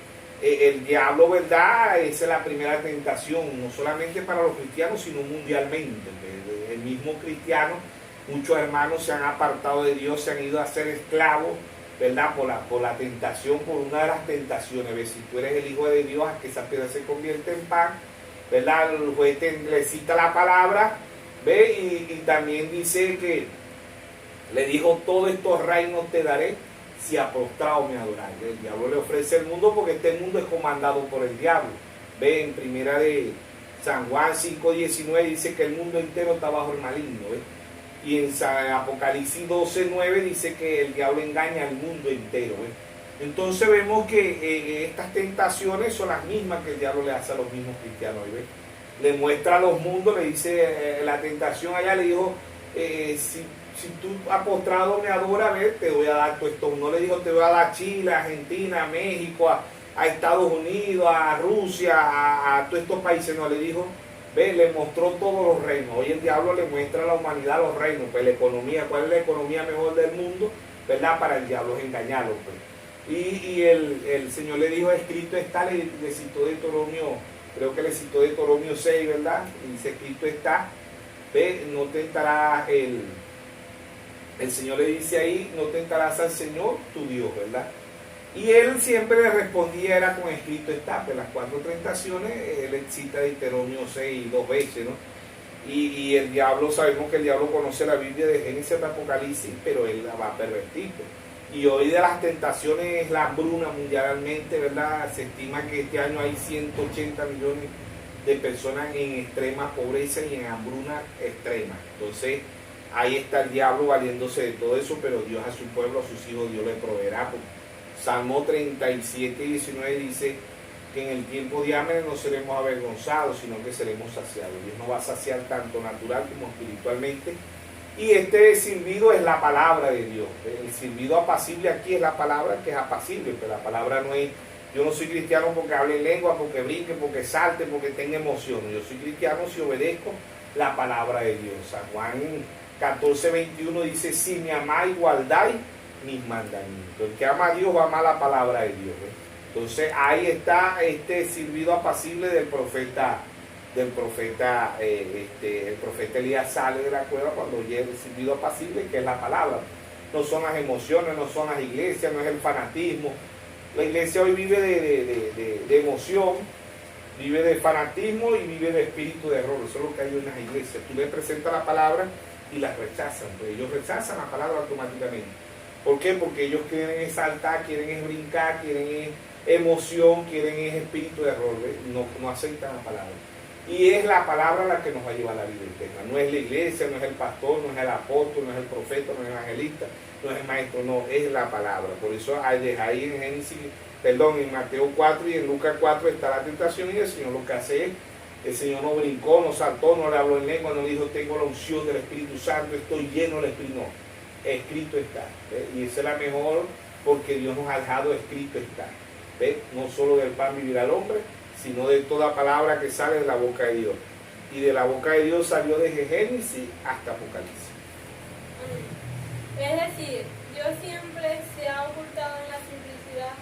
el diablo, ¿verdad? Esa es la primera tentación, no solamente para los cristianos, sino mundialmente. ¿Ves? El mismo cristiano, muchos hermanos se han apartado de Dios, se han ido a ser esclavos, ¿verdad? Por la tentación, por una de las tentaciones. ¿Ves? Si tú eres el Hijo de Dios, haz que esa piedra se convierta en pan, ¿verdad? El juez le cita la palabra, ¿ves? Y también dice que le dijo, todos estos reinos te daré si a postrado me adorar. El diablo le ofrece el mundo porque este mundo es comandado por el diablo. ¿Ves? En primera de San Juan 5:19 dice que el mundo entero está bajo el maligno. ¿Ves? Y en Apocalipsis 12:9 dice que el diablo engaña al mundo entero. ¿Ves? Entonces vemos que estas tentaciones son las mismas que el diablo le hace a los mismos cristianos. ¿Ves? Le muestra a los mundos, le dice la tentación allá, le dijo, si tú apostrado me adoras, ¿ves? Te voy a dar todo esto. No le dijo, te voy a dar Chile, Argentina, México, a Estados Unidos, a Rusia, a todos estos países. No, le dijo, ¿ves? Le mostró todos los reinos. Hoy el diablo le muestra a la humanidad los reinos, pues la economía, ¿cuál es la economía mejor del mundo? ¿Verdad? Para el diablo es engañarlo, pues. Y el Señor le dijo, escrito está, le citó Deuteronomio, creo que le citó Deuteronomio 6, ¿verdad? Y dice, escrito está, ¿ves? No tentarás el Señor le dice ahí, no tentarás al Señor tu Dios, ¿verdad? Y él siempre le respondía, era con escrito está, pues las 4 tentaciones, él cita Deuteronomio 6 2 veces, ¿no? Y el diablo, sabemos que el diablo conoce la Biblia de Génesis hasta Apocalipsis, pero él la va a pervertir. Pues. Y hoy de las tentaciones es la hambruna mundialmente, ¿verdad? Se estima que este año hay 180 millones de personas en extrema pobreza y en hambruna extrema. Entonces, ahí está el diablo valiéndose de todo eso, pero Dios a su pueblo, a sus hijos, Dios le proveerá. Salmo 37:19 dice que en el tiempo de hambre no seremos avergonzados, sino que seremos saciados. Dios nos va a saciar tanto natural como espiritualmente. Y este silbido es la palabra de Dios. El silbido apacible aquí es la palabra que es apacible, pero la palabra no es, yo no soy cristiano porque hable lengua, porque brinque, porque salte, porque tenga emociones. Yo soy cristiano si obedezco la palabra de Dios. San Juan 14:21 dice, si me amáis, guardáis mis mandamientos. El que ama a Dios va a amar la palabra de Dios. Entonces ahí está este silbido apacible del profeta. El profeta Elías sale de la cueva cuando llega el silbido apacible, que es la palabra. No son las emociones, no son las iglesias, no es el fanatismo. La iglesia hoy vive de emoción, vive de fanatismo y vive de espíritu de error. Eso es lo que hay en las iglesias. Tú le presentas la palabra y las rechazan. Pues ellos rechazan la palabra automáticamente. ¿Por qué? Porque ellos quieren exaltar, quieren brincar, quieren emoción, quieren espíritu de error. No aceptan la palabra. Y es la palabra la que nos va a llevar a la vida eterna. No es la iglesia, no es el pastor, no es el apóstol, no es el profeta, no es el evangelista, no es el maestro, no, es la palabra. Por eso ahí en Mateo 4 y en Lucas 4 está la tentación y el Señor lo que hace es, el Señor no brincó, no saltó, no le habló en lengua, no dijo tengo la unción del Espíritu Santo, estoy lleno del Espíritu, no, escrito está. ¿Ves? Y esa es la mejor porque Dios nos ha dejado escrito está. ¿Ves? No solo del pan vivirá el hombre, sino de toda palabra que sale de la boca de Dios. Y de la boca de Dios salió desde Génesis hasta Apocalipsis. Es decir, Dios siempre se ha ocultado en la simplicidad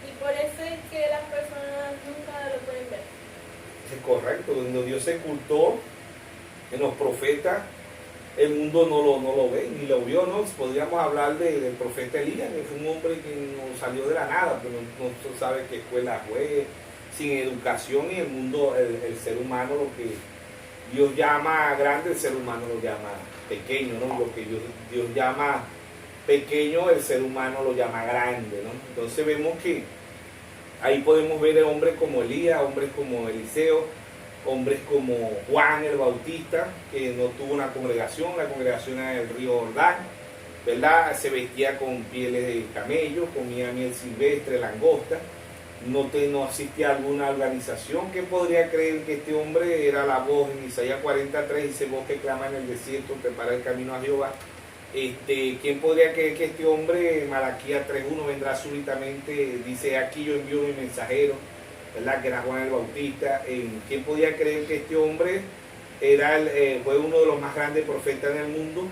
y por eso es que las personas nunca lo pueden ver. Es correcto, cuando Dios se ocultó en los profetas, el mundo no lo ve, ni lo vio, ¿no? Podríamos hablar del profeta Elías, que fue un hombre que no salió de la nada, pero no sabe qué escuela fue, sin educación, y el mundo, el ser humano, lo que Dios llama grande, el ser humano lo llama pequeño, ¿no? Lo que Dios llama pequeño, el ser humano lo llama grande, ¿no? Entonces vemos que ahí podemos ver hombres como Elías, hombres como Eliseo, hombres como Juan el Bautista, que no tuvo una congregación, la congregación era el río Jordán, ¿verdad? Se vestía con pieles de camello, comía miel silvestre, langosta, no asistía a alguna organización. ¿Qué podría creer que este hombre era la voz en Isaías 43, dice voz que clama en el desierto, prepara el camino a Jehová? ¿Quién podría creer que este hombre, Malaquías 3.1, vendrá súbitamente, dice aquí yo envío mi mensajero, ¿verdad? Que era Juan el Bautista? ¿Quién podía creer que este hombre fue uno de los más grandes profetas en el mundo,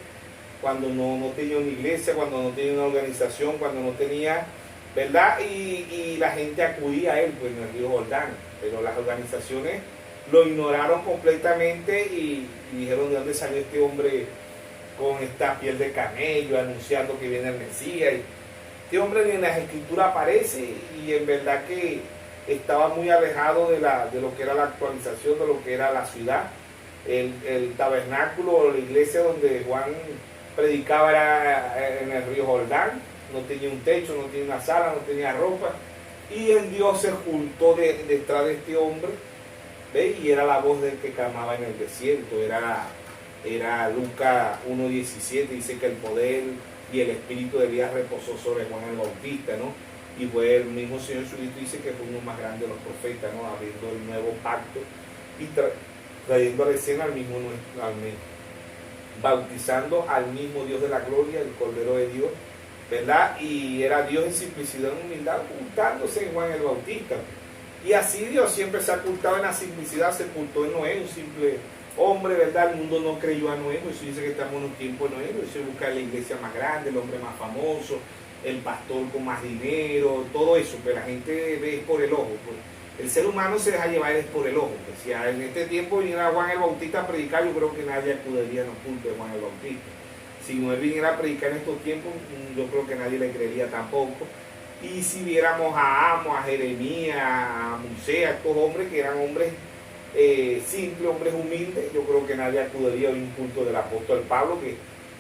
cuando no tenía una iglesia, cuando no tenía una organización, cuando no tenía, ¿verdad? Y la gente acudía a él, pues, en el río Jordán, pero las organizaciones lo ignoraron completamente y dijeron: ¿de dónde salió este hombre con esta piel de camello anunciando que viene el Mesías? Este hombre ni en las escrituras aparece, y en verdad que estaba muy alejado de lo que era la actualización, de lo que era la ciudad. El tabernáculo o la iglesia donde Juan predicaba era en el río Jordán, no tenía un techo, no tenía una sala, no tenía ropa, y el Dios se ocultó detrás de este hombre, ¿ve? Y era la voz del que clamaba en el desierto. Era Lucas 1.17, dice que el poder y el espíritu de Elías reposó sobre Juan el Bautista, ¿no? Y fue el mismo Señor Jesucristo, dice que fue uno más grande de los profetas, ¿no? Abriendo el nuevo pacto y trayendo a la escena bautizando al mismo Dios de la gloria, el Cordero de Dios, ¿verdad? Y era Dios en simplicidad, en humildad, ocultándose en Juan el Bautista. Y así Dios siempre se ha ocultado en la simplicidad, se ocultó en Noé, un simple hombre, ¿verdad? El mundo no creyó a Noé, pues eso dice que estamos en un tiempo de Noé, pues se busca la iglesia más grande, el hombre más famoso, el pastor con más dinero, todo eso, pero la gente ve por el ojo, pues. El ser humano se deja llevar es por el ojo, pues. Si en este tiempo viniera Juan el Bautista a predicar, yo creo que nadie acudiría a los cultos de Juan el Bautista. Si no él viniera a predicar en estos tiempos, yo creo que nadie le creería tampoco. Y si viéramos a Amos, a Jeremías, a Musea, estos hombres que eran hombres simples, hombres humildes, yo creo que nadie acudiría a un culto del apóstol Pablo, que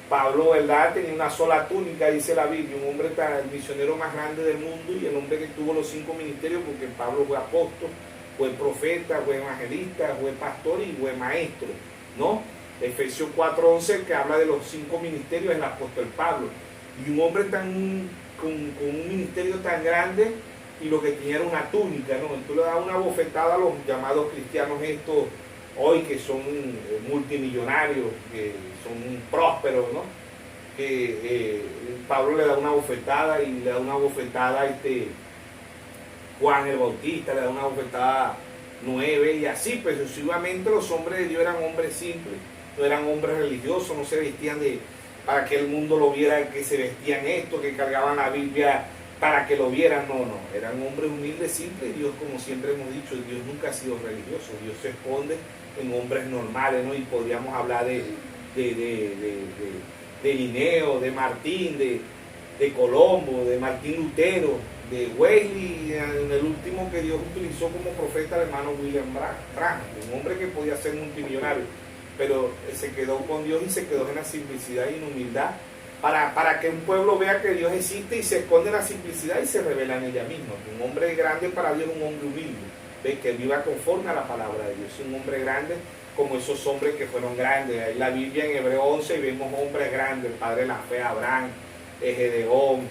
Pablo, ¿verdad?, tenía una sola túnica, dice la Biblia, un hombre el misionero más grande del mundo, y el hombre que tuvo los 5 ministerios, porque Pablo fue apóstol, fue profeta, fue evangelista, fue pastor y fue maestro, ¿no? Efesios 4.11, que habla de los 5 ministerios, es el apóstol Pablo. Y un hombre con un ministerio tan grande, y lo que tenía era una túnica, ¿no? Entonces le da una bofetada a los llamados cristianos estos hoy, que son multimillonarios, que son prósperos, ¿no? Que Pablo le da una bofetada, y le da una bofetada a Juan el Bautista, le da una bofetada 9, y así pues sucesivamente. Los hombres de Dios eran hombres simples, no eran hombres religiosos, no se vestían para que el mundo lo viera, que se vestían esto, que cargaban la Biblia para que lo vieran, no, eran hombres humildes, simples. Dios, como siempre hemos dicho, Dios nunca ha sido religioso, Dios se esconde en hombres normales, ¿no? Y podríamos hablar de Linneo, de Martín, de Colombo, de Martín Lutero, de Wesley, en el último que Dios utilizó como profeta, el hermano William Branham, un hombre que podía ser multimillonario, pero se quedó con Dios y se quedó en la simplicidad y en humildad, para que un pueblo vea que Dios existe y se esconde en la simplicidad y se revela en ella misma. Un hombre grande para Dios es un hombre humilde, ¿ves? Que viva conforme a la palabra de Dios. Es un hombre grande como esos hombres que fueron grandes. Ahí la Biblia en Hebreo 11 y vemos hombres grandes, el padre de la fe, Abraham, Gedeón,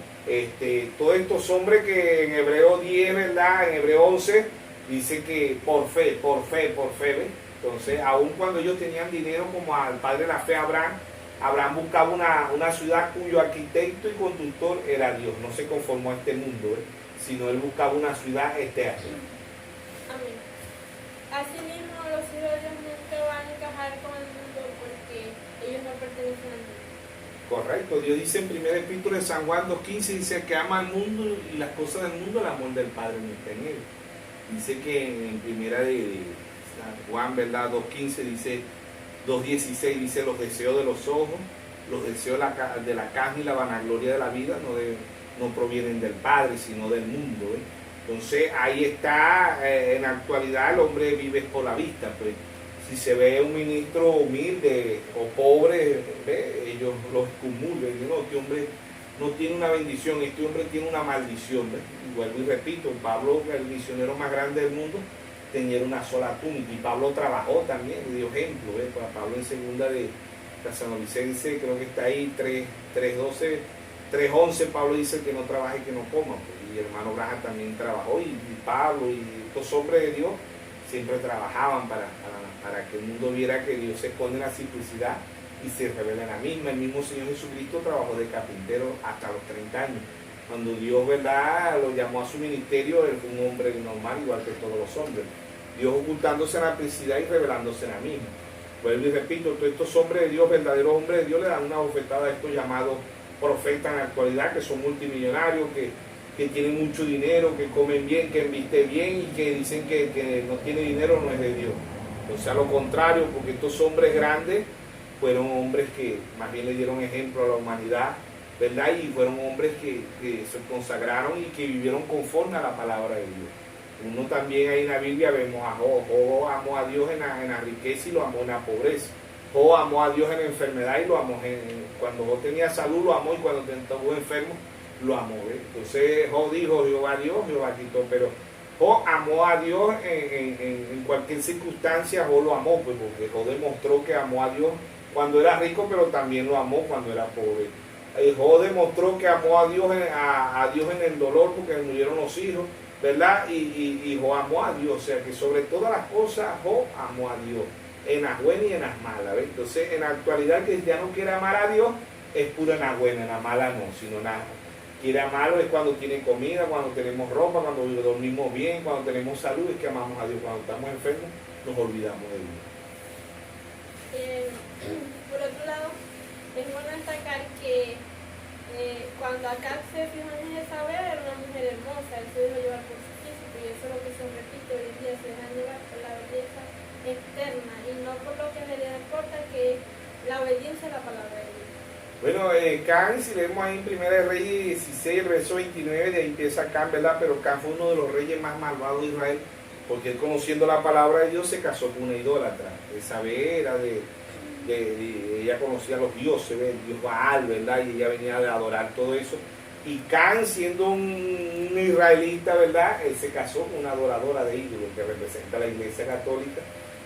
todos estos hombres que en Hebreo 10, ¿verdad? En Hebreo 11 dice que por fe, ¿ves? Entonces, aun cuando ellos tenían dinero, como al padre de la fe, Abraham buscaba una ciudad cuyo arquitecto y constructor era Dios. No se conformó a este mundo, sino él buscaba una ciudad eterna. Amén. Asimismo, los hijos de Dios nunca van a encajar con el mundo, porque ellos no pertenecen al mundo. Correcto, Dios dice en 1 Epístola de San Juan 2.15, dice que ama al mundo y las cosas del mundo, el amor del Padre no está en él. Dice que en primera de San Juan, ¿verdad? 2.15 dice, 2.16 dice los deseos de los ojos, los deseos de la carne y la vanagloria de la vida no provienen del Padre, sino del mundo. Entonces ahí está, en la actualidad el hombre vive por la vista, pues. Si se ve un ministro humilde o pobre, ellos los excomulgan. No, este hombre no tiene una bendición, este hombre tiene una maldición. Y vuelvo y repito, Pablo, el misionero más grande del mundo, tenía una sola túnica. Y Pablo trabajó también, le dio ejemplo. Para Pablo en segunda de Tesalonicenses, creo que está ahí, 3.12, 3.11, Pablo dice que no trabaje, que no coma. Y el hermano Graham también trabajó, y Pablo y estos hombres de Dios siempre trabajaban para que el mundo viera que Dios se esconde en la simplicidad y se revela en la misma. El mismo Señor Jesucristo trabajó de carpintero hasta los 30 años. Cuando Dios, ¿verdad?, lo llamó a su ministerio, él fue un hombre normal, igual que todos los hombres. Dios ocultándose en la simplicidad y revelándose en la misma. Vuelvo y repito, todos estos hombres de Dios, verdaderos hombres de Dios, le dan una bofetada a estos llamados profetas en la actualidad, que son multimillonarios, que tienen mucho dinero, que comen bien, que visten bien y que dicen que no tiene dinero, no es de Dios. O sea, lo contrario, porque estos hombres grandes fueron hombres que más bien le dieron ejemplo a la humanidad, ¿verdad? Y fueron hombres que se consagraron y que vivieron conforme a la palabra de Dios. Uno también ahí en la Biblia vemos a Job. Job amó a Dios en la riqueza y lo amó en la pobreza. Job amó a Dios en la enfermedad y lo amó cuando Job tenía salud, lo amó, y cuando estuvo enfermo, lo amó. Entonces Job dijo, Jehová dio, Jehová quitó, pero Job amó a Dios en cualquier circunstancia. Job lo amó, pues, porque Job demostró que amó a Dios cuando era rico, pero también lo amó cuando era pobre. Job demostró que amó a Dios en el dolor, porque le murieron los hijos, ¿verdad? Y Job amó a Dios. O sea que sobre todas las cosas Job amó a Dios, en las buenas y en las malas, ¿ves? Entonces en la actualidad el cristiano quiere amar a Dios, es pura en las buenas, en las malas no, sino nada. Quiere amarlo es cuando tiene comida, cuando tenemos ropa, cuando dormimos bien, cuando tenemos salud, es que amamos a Dios. Cuando estamos enfermos, nos olvidamos de Dios. Por otro lado, es bueno destacar que cuando Acab se fijó en Jezabel, era una mujer hermosa, él se dejó llevar por su físico, y eso es lo que se repite hoy en día, se dejan llevar por la belleza externa y no por lo que en realidad importa, que es la obediencia a la palabra de Dios. Bueno, Can, si leemos ahí en 1 Reyes 16, el verso 29, de ahí empieza Can, ¿verdad? Pero Can fue uno de los reyes más malvados de Israel, porque él, conociendo la palabra de Dios, se casó con una idólatra. Isabel era ella conocía a los dioses, el dios Baal, ¿verdad? Y ella venía de adorar todo eso. Y Can, siendo un israelita, ¿verdad?, él se casó con una adoradora de ídolos, que representa la Iglesia Católica,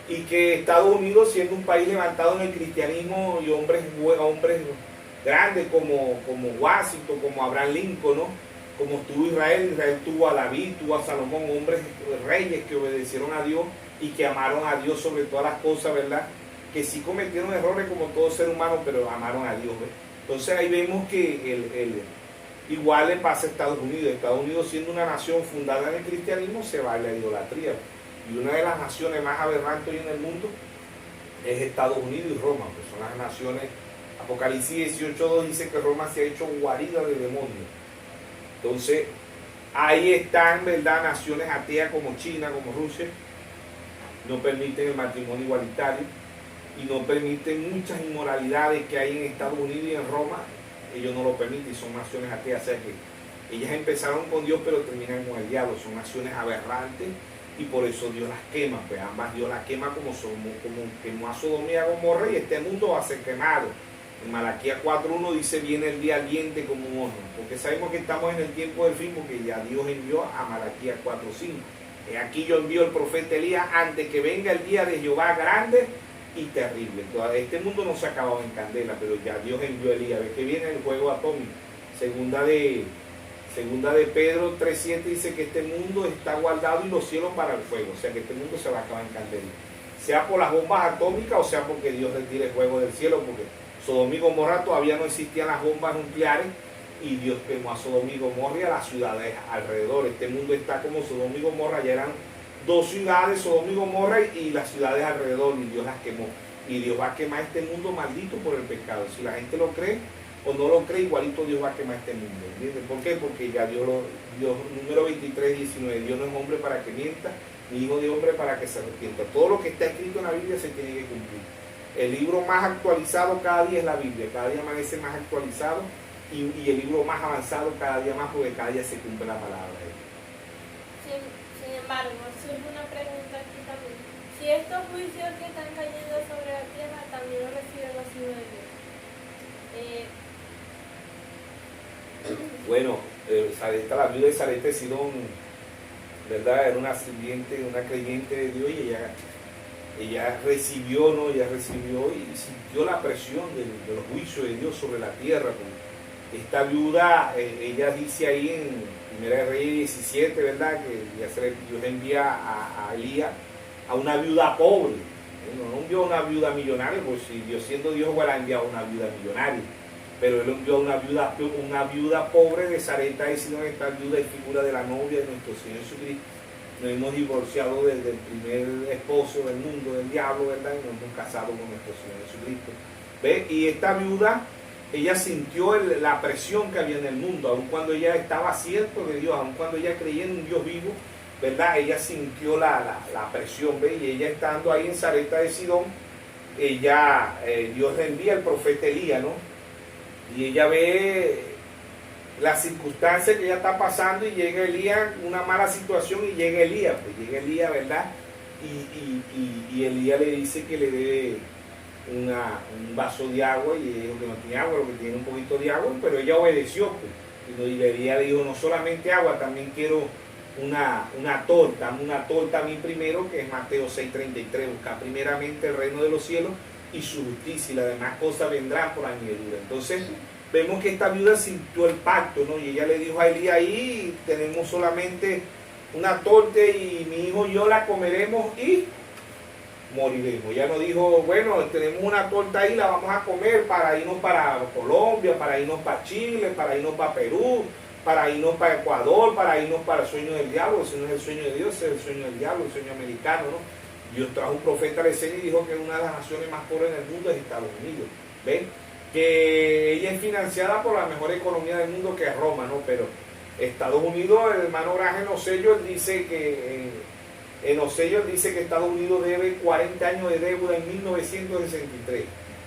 y que Estados Unidos, siendo un país levantado en el cristianismo, y hombres grandes como Washington, como Abraham Lincoln, ¿no?, como estuvo Israel tuvo a David, tuvo a Salomón, hombres reyes que obedecieron a Dios y que amaron a Dios sobre todas las cosas, ¿verdad?, que sí cometieron errores como todo ser humano, pero amaron a Dios, ¿ves? Entonces ahí vemos que igual le pasa a Estados Unidos. Estados Unidos, siendo una nación fundada en el cristianismo, se va a la idolatría. Y una de las naciones más aberrantes hoy en el mundo es Estados Unidos y Roma, que son las naciones. Apocalipsis 18:2 dice que Roma se ha hecho guarida de demonios. Entonces ahí están, ¿verdad?, naciones ateas como China, como Rusia, no permiten el matrimonio igualitario y no permiten muchas inmoralidades que hay en Estados Unidos y en Roma. Ellos no lo permiten y son naciones ateas. O sea que ellas empezaron con Dios pero terminan con el diablo. Son naciones aberrantes y por eso Dios las quema. Pues ambas Dios las quema como quemó a Sodoma y a Gomorra, y este mundo va a ser quemado. En Malaquías 4:1 dice: viene el día ardiente como un horno. Porque sabemos que estamos en el tiempo del fin, porque ya Dios envió a Malaquías 4:5. Aquí yo envío el profeta Elías antes que venga el día de Jehová grande y terrible. Entonces, este mundo no se ha acabado en candela, pero ya Dios envió a Elías. ¿Ves que viene el fuego atómico? Segunda de Pedro 3:7 dice que este mundo está guardado y los cielos para el fuego. O sea que este mundo se va a acabar en candela. Sea por las bombas atómicas o sea porque Dios retire el fuego del cielo, porque Sodoma y Gomorra todavía no existían las bombas nucleares y Dios quemó a Sodoma y Gomorra y a las ciudades alrededor. Este mundo está como Sodoma y Gomorra, ya eran dos ciudades, Sodoma y Gomorra, y las ciudades alrededor, y Dios las quemó. Y Dios va a quemar este mundo maldito por el pecado. Si la gente lo cree, o no lo cree, igualito Dios va a quemar este mundo. ¿Entiendes? ¿Por qué? Porque ya Dios, número 23, 19, Dios no es hombre para que mienta, ni hijo de hombre para que se arrepienta. Todo lo que está escrito en la Biblia se tiene que cumplir. El libro más actualizado cada día es la Biblia, cada día amanece más actualizado, y el libro más avanzado cada día más, porque cada día se cumple la palabra de Dios. Sin embargo, surge una pregunta aquí también. Si estos juicios que están cayendo sobre la tierra también lo reciben los hijos de Dios. Bueno, Sareta, la viuda de Sarepta de Sidón, ¿verdad? Era una sirviente, una creyente de Dios, y ella recibió, ¿no? Ella recibió y sintió la presión de los juicios de Dios sobre la tierra. Esta viuda, ella dice ahí en 1 Reyes 17, ¿verdad? Que Dios envía a Elías a una viuda pobre. No envió a una viuda millonaria, pues si Dios siendo Dios hubiera enviado a una viuda millonaria. Pero él envió a una viuda pobre de Sarepta de Sidón. Esta viuda es figura de la novia de nuestro Señor Jesucristo. Nos hemos divorciado desde el primer esposo del mundo, del diablo, ¿verdad? Y nos hemos casado con nuestro Señor Jesucristo. ¿Ve? Y esta viuda, ella sintió la presión que había en el mundo, aun cuando ella estaba cierto de Dios, aun cuando ella creía en un Dios vivo, ¿verdad? Ella sintió la presión, ¿ve? Y ella estando ahí en Sarepta de Sidón, Dios le envía al profeta Elías, ¿no? Y ella ve las circunstancias que ella está pasando, y llega Elías, una mala situación, y llega Elías, ¿verdad? Y Elías le dice que le dé un vaso de agua, y ella dijo que no tiene agua, lo que tiene un poquito de agua, pero ella obedeció, pues. Y Elías le dijo, no solamente agua, también quiero una torta a mí primero, que es Mateo 6:33, buscar primeramente el reino de los cielos y su justicia, y las demás cosas vendrán por añadidura. Entonces vemos que esta viuda sintió el pacto, ¿no? Y ella le dijo a Elías, ahí tenemos solamente una torta, y mi hijo y yo la comeremos y moriremos. Ya no dijo, bueno, tenemos una torta ahí, la vamos a comer para irnos para Colombia, para irnos para Chile, para irnos para Perú, para irnos para Ecuador, para irnos para el sueño del diablo. Ese no es el sueño de Dios, ese es el sueño del diablo, el sueño americano, ¿no? Dios trajo un profeta a la escena y dijo que una de las naciones más pobres del mundo es Estados Unidos. ¿Ven? Que ella es financiada por la mejor economía del mundo, que es Roma, ¿no? Pero Estados Unidos, el hermano Graham Osello dice que Estados Unidos debe 40 años de deuda en 1963.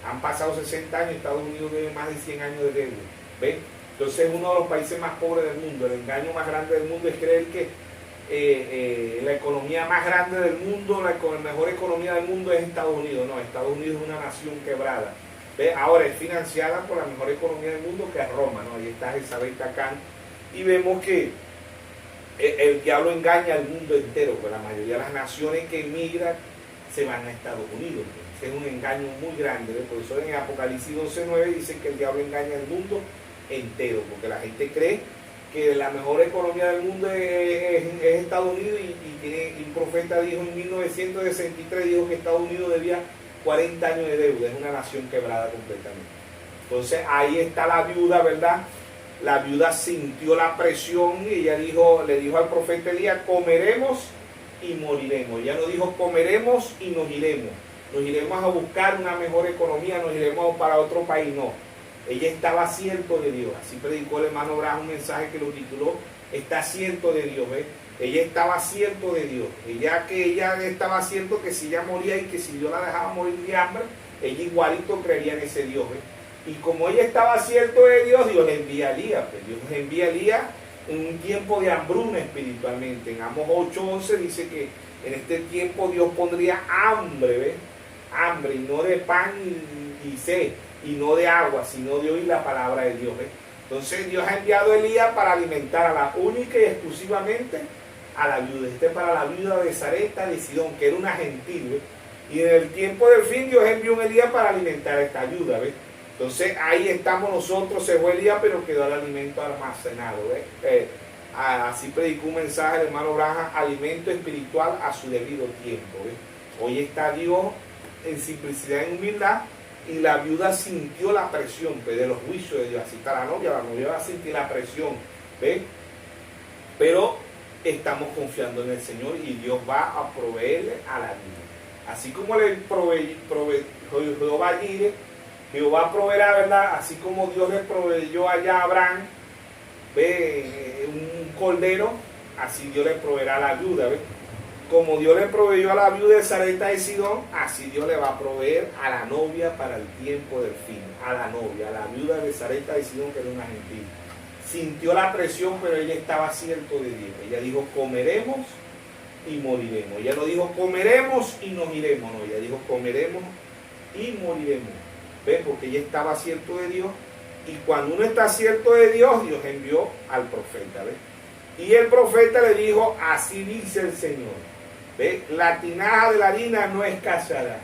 Han pasado 60 años, Estados Unidos debe más de 100 años de deuda. ¿Ven? Entonces es uno de los países más pobres del mundo. El engaño más grande del mundo es creer que la economía más grande del mundo, la mejor economía del mundo es Estados Unidos. No, Estados Unidos es una nación quebrada. ¿Ve? Ahora es financiada por la mejor economía del mundo, que es Roma, ¿no? Ahí está Elizabeth Tacán. Y vemos que el diablo engaña al mundo entero, pues la mayoría de las naciones que emigran se van a Estados Unidos. Pues. Es un engaño muy grande, ¿ves? Por eso en Apocalipsis 12:9 dice que el diablo engaña al mundo entero, porque la gente cree que la mejor economía del mundo es Estados Unidos, y un profeta dijo en 1963, dijo que Estados Unidos debía 40 años de deuda, es una nación quebrada completamente. Entonces ahí está la viuda, ¿verdad? La viuda sintió la presión, y ella le dijo al profeta Elías, comeremos y moriremos. Ella no dijo comeremos y nos iremos a buscar una mejor economía, nos iremos para otro país, no. Ella estaba cierto de Dios. Así predicó el hermano Graham un mensaje que lo tituló Está cierto de Dios. ¿Ves? Ella estaba cierto de Dios. Ella estaba cierto que si ella moría y que si Dios la dejaba morir de hambre, ella igualito creería en ese Dios. ¿Ves? Y como ella estaba cierto de Dios, Dios le envía a Elías. Pues Dios le envía a Elías en un tiempo de hambruna espiritualmente. En Amos 8:11 dice que en este tiempo Dios pondría hambre, ¿ves? Hambre, y no de pan y sed, y no de agua, sino de oír la palabra de Dios. ¿Ves? Entonces Dios ha enviado a Elías para alimentar a la única y exclusivamente a la viuda. Este es para la viuda de Sarepta de Sidón, que era una gentil. ¿Ves? Y en el tiempo del fin Dios envió a Elías para alimentar a esta viuda. ¿Ves? Entonces ahí estamos nosotros, se fue Elías, pero quedó el alimento almacenado. ¿Ves? Así predicó un mensaje el hermano Graham, alimento espiritual a su debido tiempo. ¿Ves? Hoy está Dios en simplicidad, en humildad, y la viuda sintió la presión, pues, de los juicios de Dios. Así está la novia va a sentir la presión, ¿ves? Pero estamos confiando en el Señor, y Dios va a proveerle a la viuda. Así como le proveyó Jehová Jireh, Jehová proveerá, ¿verdad? Así como Dios le proveyó allá a Abraham, ve, un cordero, así Dios le proveerá la ayuda, ¿ve? Como Dios le proveyó a la viuda de Sarepta de Sidón, así Dios le va a proveer a la novia para el tiempo del fin. A la novia, a la viuda de Sarepta de Sidón, que era una gentil. Sintió la presión, pero ella estaba cierto de Dios. Ella dijo, comeremos y moriremos. Ella no dijo, comeremos y nos iremos. No, ella dijo, comeremos y moriremos. ¿Ves? Porque ella estaba cierto de Dios. Y cuando uno está cierto de Dios, Dios envió al profeta. ¿Ves? Y el profeta le dijo, así dice el Señor. ¿Ves? La tinaja de la harina no escaseará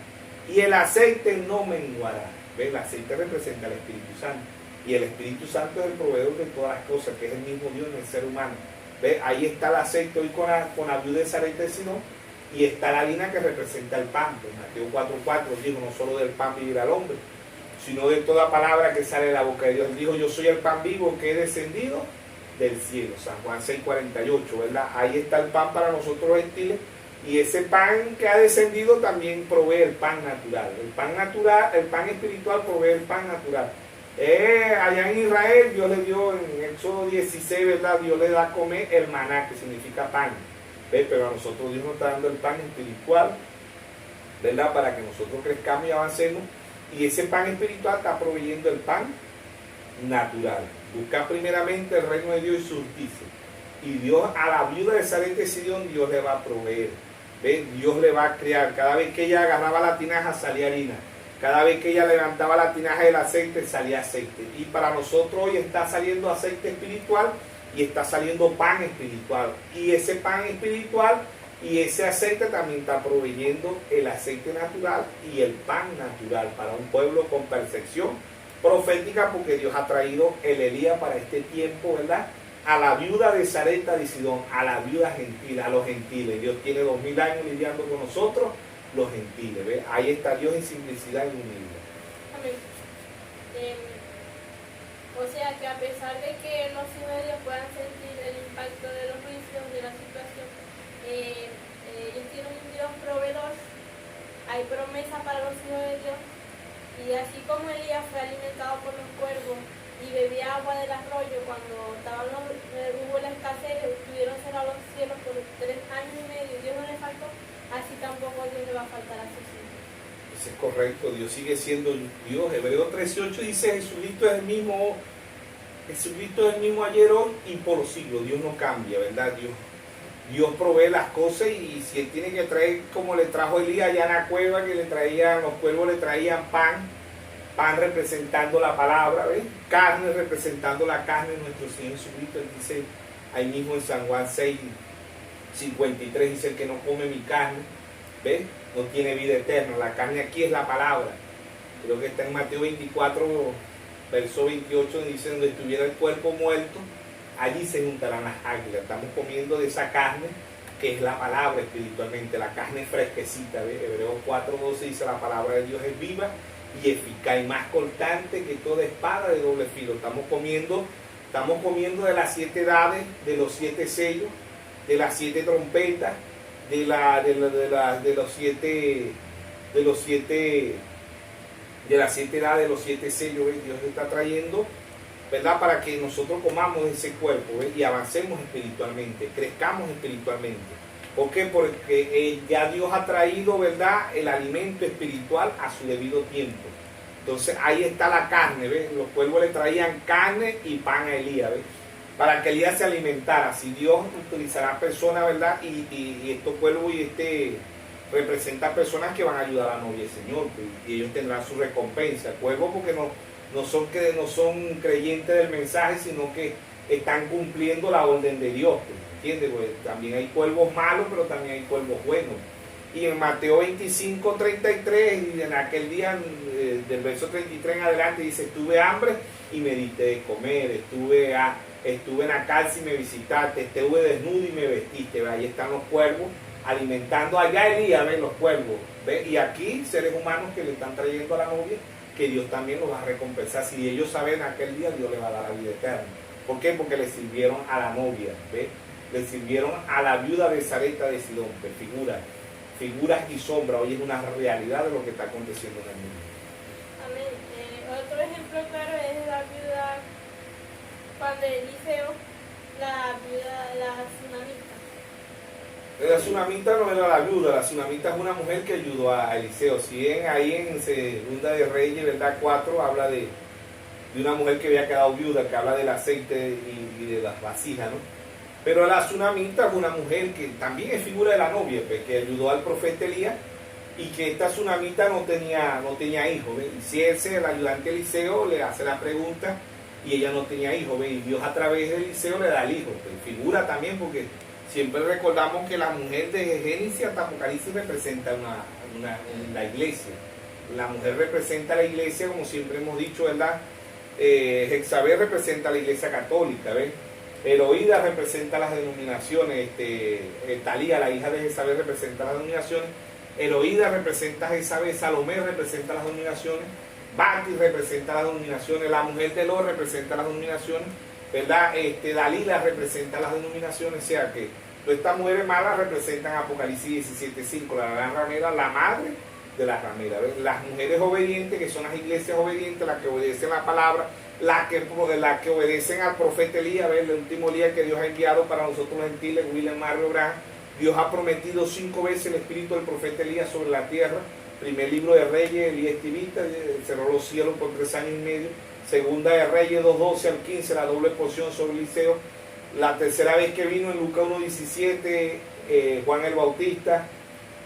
y el aceite no menguará. ¿Ves? El aceite representa al Espíritu Santo. Y el Espíritu Santo es el proveedor de todas las cosas, que es el mismo Dios en el ser humano. ¿Ves? Ahí está el aceite hoy con la viuda de Sarepta de Sidón, y está la harina que representa el pan. En Mateo 4:4 dijo, no solo del pan vivirá el hombre, sino de toda palabra que sale de la boca de Dios. Él dijo, yo soy el pan vivo que he descendido del cielo. San Juan 6:48, ¿verdad? Ahí está el pan para nosotros los gentiles, y ese pan que ha descendido también provee el pan natural. El pan natural, el pan espiritual provee el pan natural. Allá en Israel Dios le dio en Éxodo 16, ¿verdad? Dios le da a comer el maná, que significa pan. ¿Ves? Pero a nosotros Dios nos está dando el pan espiritual, ¿verdad? Para que nosotros crezcamos y avancemos. Y ese pan espiritual está proveyendo el pan natural. Busca primeramente el reino de Dios y su justicia. Y Dios, a la viuda de Sarepta de Sidón, Dios le va a proveer. ¿Ves? Dios le va a crear. Cada vez que ella agarraba la tinaja salía harina. Cada vez que ella levantaba la tinaja del aceite salía aceite. Y para nosotros hoy está saliendo aceite espiritual y está saliendo pan espiritual. Y ese pan espiritual y ese aceite también está proveyendo el aceite natural y el pan natural para un pueblo con perfección profética, porque Dios ha traído el Elías para este tiempo, ¿verdad? A la viuda de Sarepta de Sidón, a la viuda gentil, a los gentiles. Dios tiene 2000 años lidiando con nosotros, los gentiles. ¿Ves? Ahí está Dios en simplicidad y humildad. Amén. O sea que a pesar de que los hijos de Dios puedan sentir el impacto de los juicios, de la situación, ellos tienen un Dios proveedor, hay promesa para los hijos de Dios, y así como Elías fue alimentado por los cuervos y bebía agua del arroyo cuando hubo la escasez, estuvieron cerrados los cielos por 3 años y medio, Dios no le faltó, así tampoco Dios le va a faltar a sus hijos. Eso es correcto, Dios sigue siendo Dios. Hebreo 13:8 dice, Jesucristo es el mismo ayer, hoy y por los siglos. Dios no cambia, ¿verdad? Dios provee las cosas, y si Él tiene que traer, como le trajo Elías allá en la cueva, que los cuervos le traían pan representando la palabra, ¿ves? Carne representando la carne de nuestro Señor Jesucristo. Él dice ahí mismo en San Juan 6:53, dice, el que no come mi carne, ¿ves? No tiene vida eterna. La carne aquí es la palabra. Creo que está en Mateo 24, verso 28, dice, donde estuviera el cuerpo muerto, allí se juntarán las águilas. Estamos comiendo de esa carne que es la palabra espiritualmente, la carne fresquecita. ¿Ves? Hebreos 4:12 dice, la palabra de Dios es viva y eficaz y más cortante que toda espada de doble filo. Estamos comiendo de las 7 edades, de los 7 sellos, de las 7 trompetas, de las 7 edades, de los 7 sellos. ¿Ves? Dios está trayendo, ¿verdad? Para que nosotros comamos ese cuerpo, ¿ves? Y avancemos espiritualmente, crezcamos espiritualmente. ¿Por qué? Porque ya Dios ha traído, ¿verdad?, el alimento espiritual a su debido tiempo. Entonces ahí está la carne, ¿ves? Los cuervos le traían carne y pan a Elías, ¿ves? Para que Elías se alimentara. Si Dios utilizará personas, ¿verdad? Y estos cuervos representan personas que van a ayudar a la novia del Señor, pues, y ellos tendrán su recompensa. Cuervos porque no son creyentes del mensaje, sino que están cumpliendo la orden de Dios, pues, ¿entiendes? Pues también hay cuervos malos, pero también hay cuervos buenos. Y en Mateo 25:33, y en aquel día, del verso 33 en adelante, dice, tuve hambre y me diste de comer, estuve en la cárcel y me visitaste, estuve desnudo y me vestiste. ¿Ve? Ahí están los cuervos alimentando allá Elías, ¿ven? Los cuervos. ¿Ve? Y aquí seres humanos que le están trayendo a la novia, que Dios también los va a recompensar. Si ellos saben aquel día, Dios les va a dar la vida eterna. ¿Por qué? Porque le sirvieron a la novia, ¿ve? Le sirvieron a la viuda de Sarepta de Sidón. Figuras y sombras. Hoy es una realidad de lo que está aconteciendo en el mundo. Amén. ejemplo claro es la viuda, cuando Eliseo, la viuda, la tsunamita. La tsunamita no era la viuda, la tsunamita es una mujer que ayudó a Eliseo. Si bien ahí en Segunda de Reyes, ¿verdad? 4 habla de una mujer que había quedado viuda, que habla del aceite y de las vasijas, ¿no? Pero la tsunamita es una mujer que también es figura de la novia, pues, que ayudó al profeta Elías, y que esta tsunamita no tenía hijos, ¿ve? Y si ese, el ayudante Eliseo, le hace la pregunta y ella no tenía hijos, ¿ve? Y Dios a través de Eliseo le da el hijo, pues, figura también, porque siempre recordamos que la mujer de Génesis hasta Apocalipsis representa la iglesia. La mujer representa la iglesia, como siempre hemos dicho, ¿verdad? Jezabel representa la iglesia católica, ¿ves? Heroída representa las denominaciones, Talía, la hija de Jezabel, representa las denominaciones. Heroída representa a Jezabel, Salomé representa las denominaciones, Bati representa las denominaciones, la mujer de Lot representa las denominaciones, ¿verdad? Dalila representa las denominaciones, o sea que todas estas mujeres malas representan Apocalipsis 17:5, la gran ramera, la madre de las rameras, ¿ves? Las mujeres obedientes, que son las iglesias obedientes, las que obedecen la palabra, las que obedecen al profeta Elías, ¿ves? El último Elías que Dios ha enviado para nosotros los gentiles, William Mario Branham. Dios ha prometido 5 veces el espíritu del profeta Elías sobre la tierra. Primer libro de Reyes, Elías Estivita, cerró los cielos por 3 años y medio. Segunda de Reyes 2:12 al 15, la doble porción sobre Eliseo. La tercera vez que vino en Lucas 1:17, Juan el Bautista.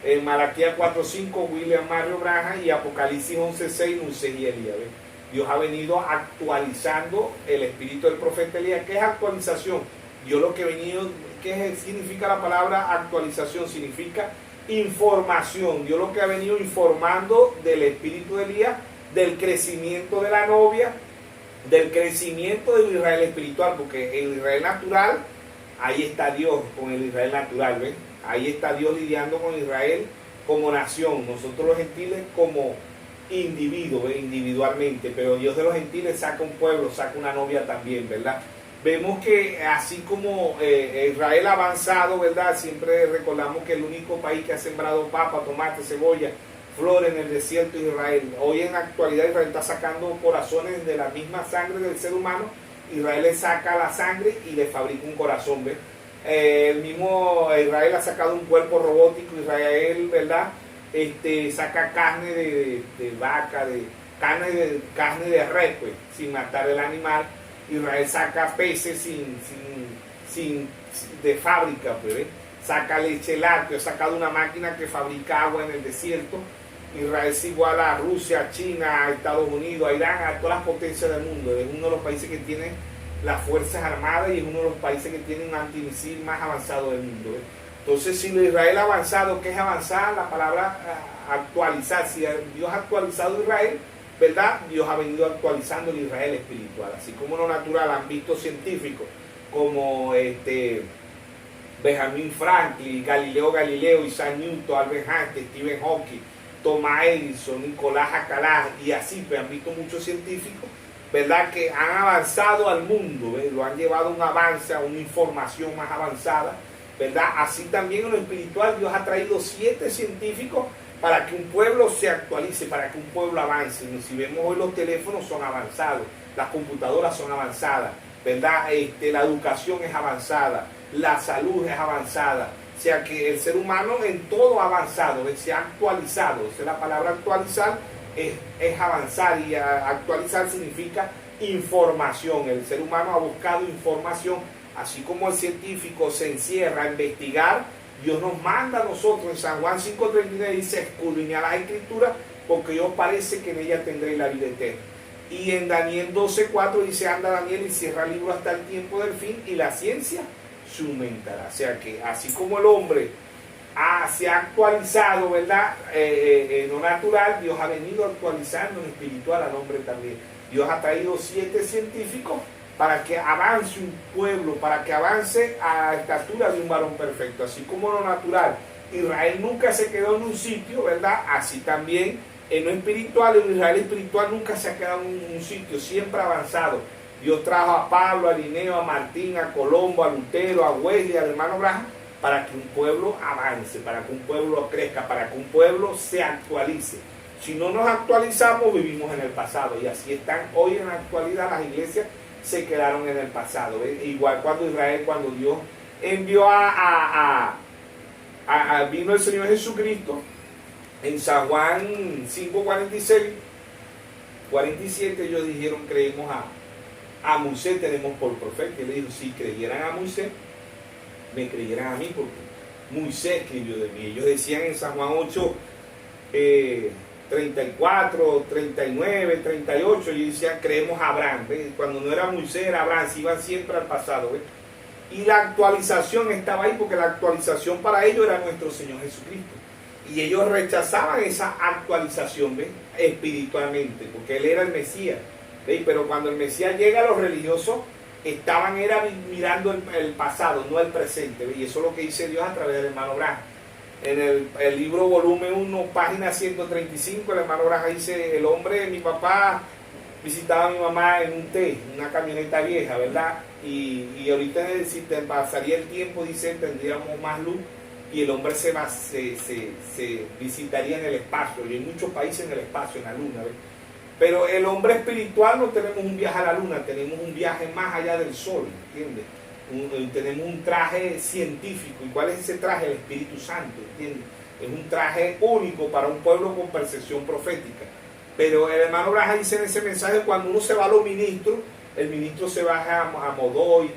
En Malaquías 4:5, William Mario Branham, y Apocalipsis 11:6, Moisés y Elías. ¿Ves? Dios ha venido actualizando el espíritu del profeta Elías. ¿Qué es actualización? Dios lo que ha venido, ¿qué significa la palabra actualización? Significa información. Dios lo que ha venido informando del espíritu de Elías, del crecimiento de la novia, del crecimiento del Israel espiritual, porque el Israel natural, ahí está Dios con el Israel natural, ¿ves? Ahí está Dios lidiando con Israel como nación, nosotros los gentiles como individuos, individualmente, pero Dios de los gentiles saca un pueblo, saca una novia también, ¿verdad? Vemos que así como Israel ha avanzado, ¿verdad? Siempre recordamos que el único país que ha sembrado papa, tomate, cebolla, flores en el desierto es Israel. Hoy en la actualidad Israel está sacando corazones de la misma sangre del ser humano. Israel le saca la sangre y le fabrica un corazón, ¿ves? El mismo Israel ha sacado un cuerpo robótico. Israel, ¿verdad? Saca carne de vaca, carne de res, pues, sin matar el animal. Israel saca peces de fábrica, pues, ¿ves? Saca leche láctea, ha sacado una máquina que fabrica agua en el desierto. Israel es igual a Rusia, China, a Estados Unidos, a Irán, a todas las potencias del mundo. Es uno de los países que tiene las fuerzas armadas y es uno de los países que tiene un antimisil más avanzado del mundo, ¿ves? Entonces, si Israel ha avanzado, ¿qué es avanzar? La palabra actualizar. Si Dios ha actualizado Israel, ¿verdad? Dios ha venido actualizando el Israel espiritual. Así como lo natural han visto científicos como Benjamin Franklin, Galileo Galileo, Isaac Newton, Albert Einstein, Stephen Hawking, Thomas Edison, Nicolás Acalá, y así, pues han visto muchos científicos, ¿verdad? Que han avanzado al mundo, ¿ves? Lo han llevado a un avance, a una información más avanzada, ¿verdad? Así también en lo espiritual Dios ha traído 7 científicos para que un pueblo se actualice, para que un pueblo avance. Si vemos hoy, los teléfonos son avanzados, las computadoras son avanzadas, ¿verdad? La educación es avanzada, la salud es avanzada. O sea que el ser humano en todo ha avanzado, se ha actualizado. Esa es la palabra actualizar, es avanzar, y actualizar significa información. El ser humano ha buscado información, así como el científico se encierra a investigar. Dios nos manda a nosotros. En San Juan 5:39 dice: escudriñad las escrituras, porque yo parece que en ella tendréis la vida eterna. Y en Daniel 12:4 dice: anda Daniel y cierra el libro hasta el tiempo del fin, y la ciencia se aumentará. O sea que así como el hombre se ha actualizado, ¿verdad? En lo natural, Dios ha venido actualizando en lo espiritual al hombre también. Dios ha traído 7 científicos para que avance un pueblo, para que avance a la estatura de un varón perfecto. Así como lo natural, Israel nunca se quedó en un sitio, ¿verdad? Así también en lo espiritual, el Israel espiritual nunca se ha quedado en un sitio, siempre ha avanzado. Dios trajo a Pablo, a Linneo, a Martín, a Colombo, a Lutero, a Wesley, al hermano Branham, para que un pueblo avance, para que un pueblo crezca, para que un pueblo se actualice. Si no nos actualizamos, vivimos en el pasado. Y así están hoy en la actualidad las iglesias, se quedaron en el pasado. ¿Ves? Igual cuando Israel, cuando Dios envió vino el Señor Jesucristo, en San Juan 5:46, 47, ellos dijeron, creemos a Moisés, tenemos por profeta. Y le dijo, si creyeran a Moisés, me creyeran a mí, porque Moisés escribió de mí. Ellos decían en San Juan 8, 34, 39, 38, ellos decían, creemos a Abraham. ¿Ves? Cuando no era Moisés, era Abraham, se iban siempre al pasado. ¿Ves? Y la actualización estaba ahí, porque la actualización para ellos era nuestro Señor Jesucristo. Y ellos rechazaban esa actualización, ¿ves? Espiritualmente, porque Él era el Mesías. ¿Ves? Pero cuando el Mesías llega, los religiosos estaban mirando el pasado, no el presente. ¿Ves? Y eso es lo que dice Dios a través del hermano Branham. En el libro volumen 1, página 135, el hermano Branham dice, el hombre de mi papá visitaba a mi mamá en un una camioneta vieja, ¿verdad? Y ahorita, si te pasaría el tiempo, dice, tendríamos más luz y el hombre se visitaría en el espacio, y hay muchos países en el espacio, en la luna, ¿ves? Pero el hombre espiritual no tenemos un viaje a la luna, tenemos un viaje más allá del sol, ¿entiendes? Tenemos un traje científico. ¿Y cuál es ese traje? El Espíritu Santo, ¿entiendes? Es un traje único para un pueblo con percepción profética. Pero el hermano Branham dice en ese mensaje, cuando uno se va a los ministros, el ministro se va a Modoy,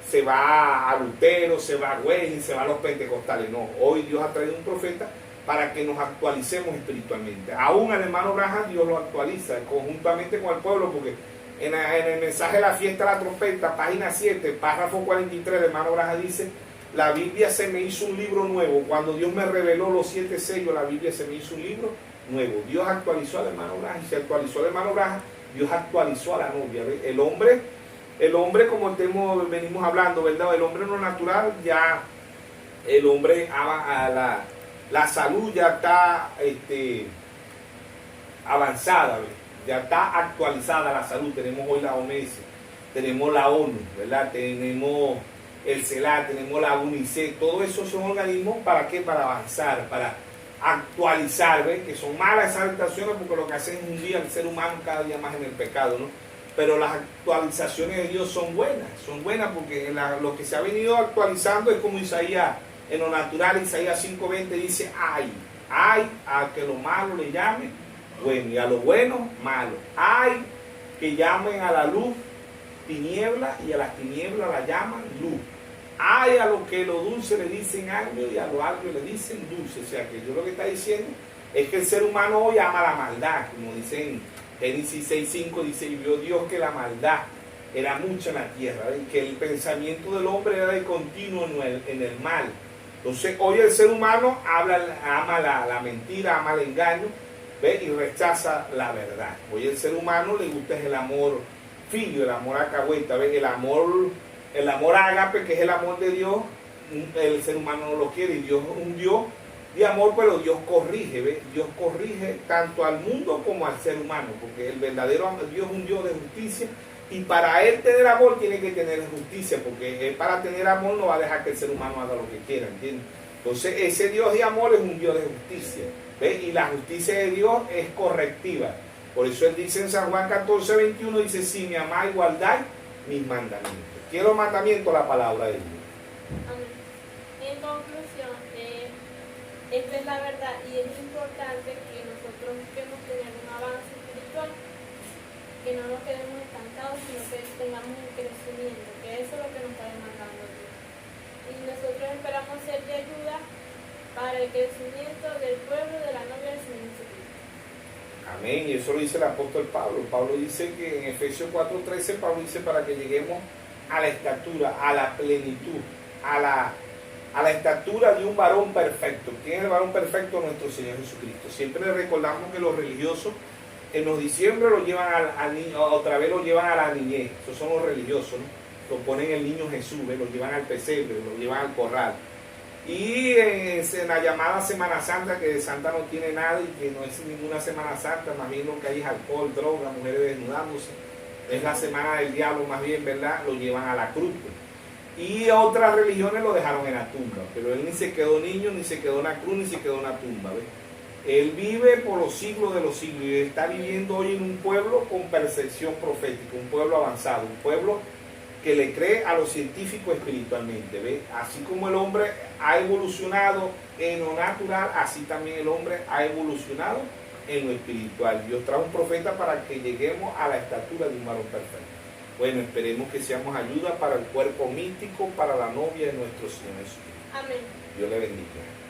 se va a Lutero, se va a Wesley, se va a los pentecostales. No, hoy Dios ha traído un profeta para que nos actualicemos espiritualmente. Aún el hermano Branham Dios lo actualiza conjuntamente con el pueblo, porque en el mensaje de la fiesta de la trompeta, página 7, párrafo 43, el hermano Branham dice, la Biblia se me hizo un libro nuevo. Cuando Dios me reveló los 7 sellos, la Biblia se me hizo un libro nuevo. Dios actualizó al hermano Branham, y se actualizó al hermano Branham, Dios actualizó a la novia. ¿Ves? El hombre, como venimos hablando, ¿verdad? El hombre no natural, ya el hombre la salud ya está avanzada, ¿ves? Ya está actualizada la salud. Tenemos hoy la OMS, tenemos la ONU, ¿verdad? Tenemos el CELAC, tenemos la UNICEF. Todo eso son organismos, ¿para qué? Para avanzar, para actualizar, ¿ves? Que son malas esas actualizaciones, porque lo que hacen es hundir al ser humano cada día más en el pecado, ¿no? Pero las actualizaciones de Dios son buenas porque lo que se ha venido actualizando es como Isaías, en lo natural, Isaías 5:20 dice, ay, a que lo malo le llame bueno, y a lo bueno, malo. Ay, que llamen a la luz tiniebla, y a las tinieblas la llaman luz. Ay, a lo que lo dulce le dicen agrio, y a lo agrio le dicen dulce. O sea, que Dios lo que está diciendo es que el ser humano hoy ama la maldad, como dicen Génesis 6:5, dice, y vio Dios que la maldad era mucha en la tierra, y que el pensamiento del hombre era de continuo en el mal. Entonces, hoy el ser humano ama la mentira, ama el engaño, ¿ve? Y rechaza la verdad. Hoy el ser humano le gusta el amor filio, el amor acahueta, ¿ve? El amor ágape, que es el amor de Dios, el ser humano no lo quiere, y Dios es un Dios de amor, pero Dios corrige, ¿ve? Dios corrige tanto al mundo como al ser humano, porque el verdadero Dios es un Dios de justicia, y para Él tener amor tiene que tener justicia, porque Él, para tener amor, no va a dejar que el ser humano haga lo que quiera, ¿entiendes? Entonces ese Dios de amor es un Dios de justicia, ¿ve? Y la justicia de Dios es correctiva. Por eso Él dice en San Juan 14:21, dice, si me amáis, guardáis mis mandamientos. Quiero mandamiento, la palabra de Dios. Amén. En conclusión, esta es la verdad, y es importante que nosotros busquemos tener un avance espiritual, que no nos quedemos estancados, sino que tengamos un crecimiento, que eso es lo que nos está demandando Dios. Y nosotros esperamos ser de ayuda para el crecimiento del pueblo de la novia del Señor Jesucristo. Amén. Y eso lo dice el apóstol Pablo. Pablo dice que en Efesios 4:13, Pablo dice, para que lleguemos a la estatura, a la plenitud, a la estatura de un varón perfecto. ¿Quién es el varón perfecto? Nuestro Señor Jesucristo. Siempre le recordamos que los religiosos en los diciembre lo llevan otra vez lo llevan a la niñez. Esos son los religiosos, ¿no? Lo ponen el niño Jesús, ¿ves? Lo llevan al pesebre, lo llevan al corral. Y en la llamada Semana Santa, que de Santa no tiene nada y que no es ninguna Semana Santa, más bien lo que hay es alcohol, droga, mujeres desnudándose, es la semana del diablo más bien, ¿verdad? Lo llevan a la cruz. Y otras religiones lo dejaron en la tumba, pero él ni se quedó niño, ni se quedó en la cruz, ni se quedó en la tumba, ¿ves? Él vive por los siglos de los siglos y está viviendo hoy en un pueblo con percepción profética, un pueblo avanzado, un pueblo que le cree a lo científico espiritualmente. ¿Ve? Así como el hombre ha evolucionado en lo natural, así también el hombre ha evolucionado en lo espiritual. Dios trae un profeta para que lleguemos a la estatura de un varón perfecto. Bueno, esperemos que seamos ayuda para el cuerpo místico, para la novia de nuestro Señor Jesús. Amén. Dios le bendiga.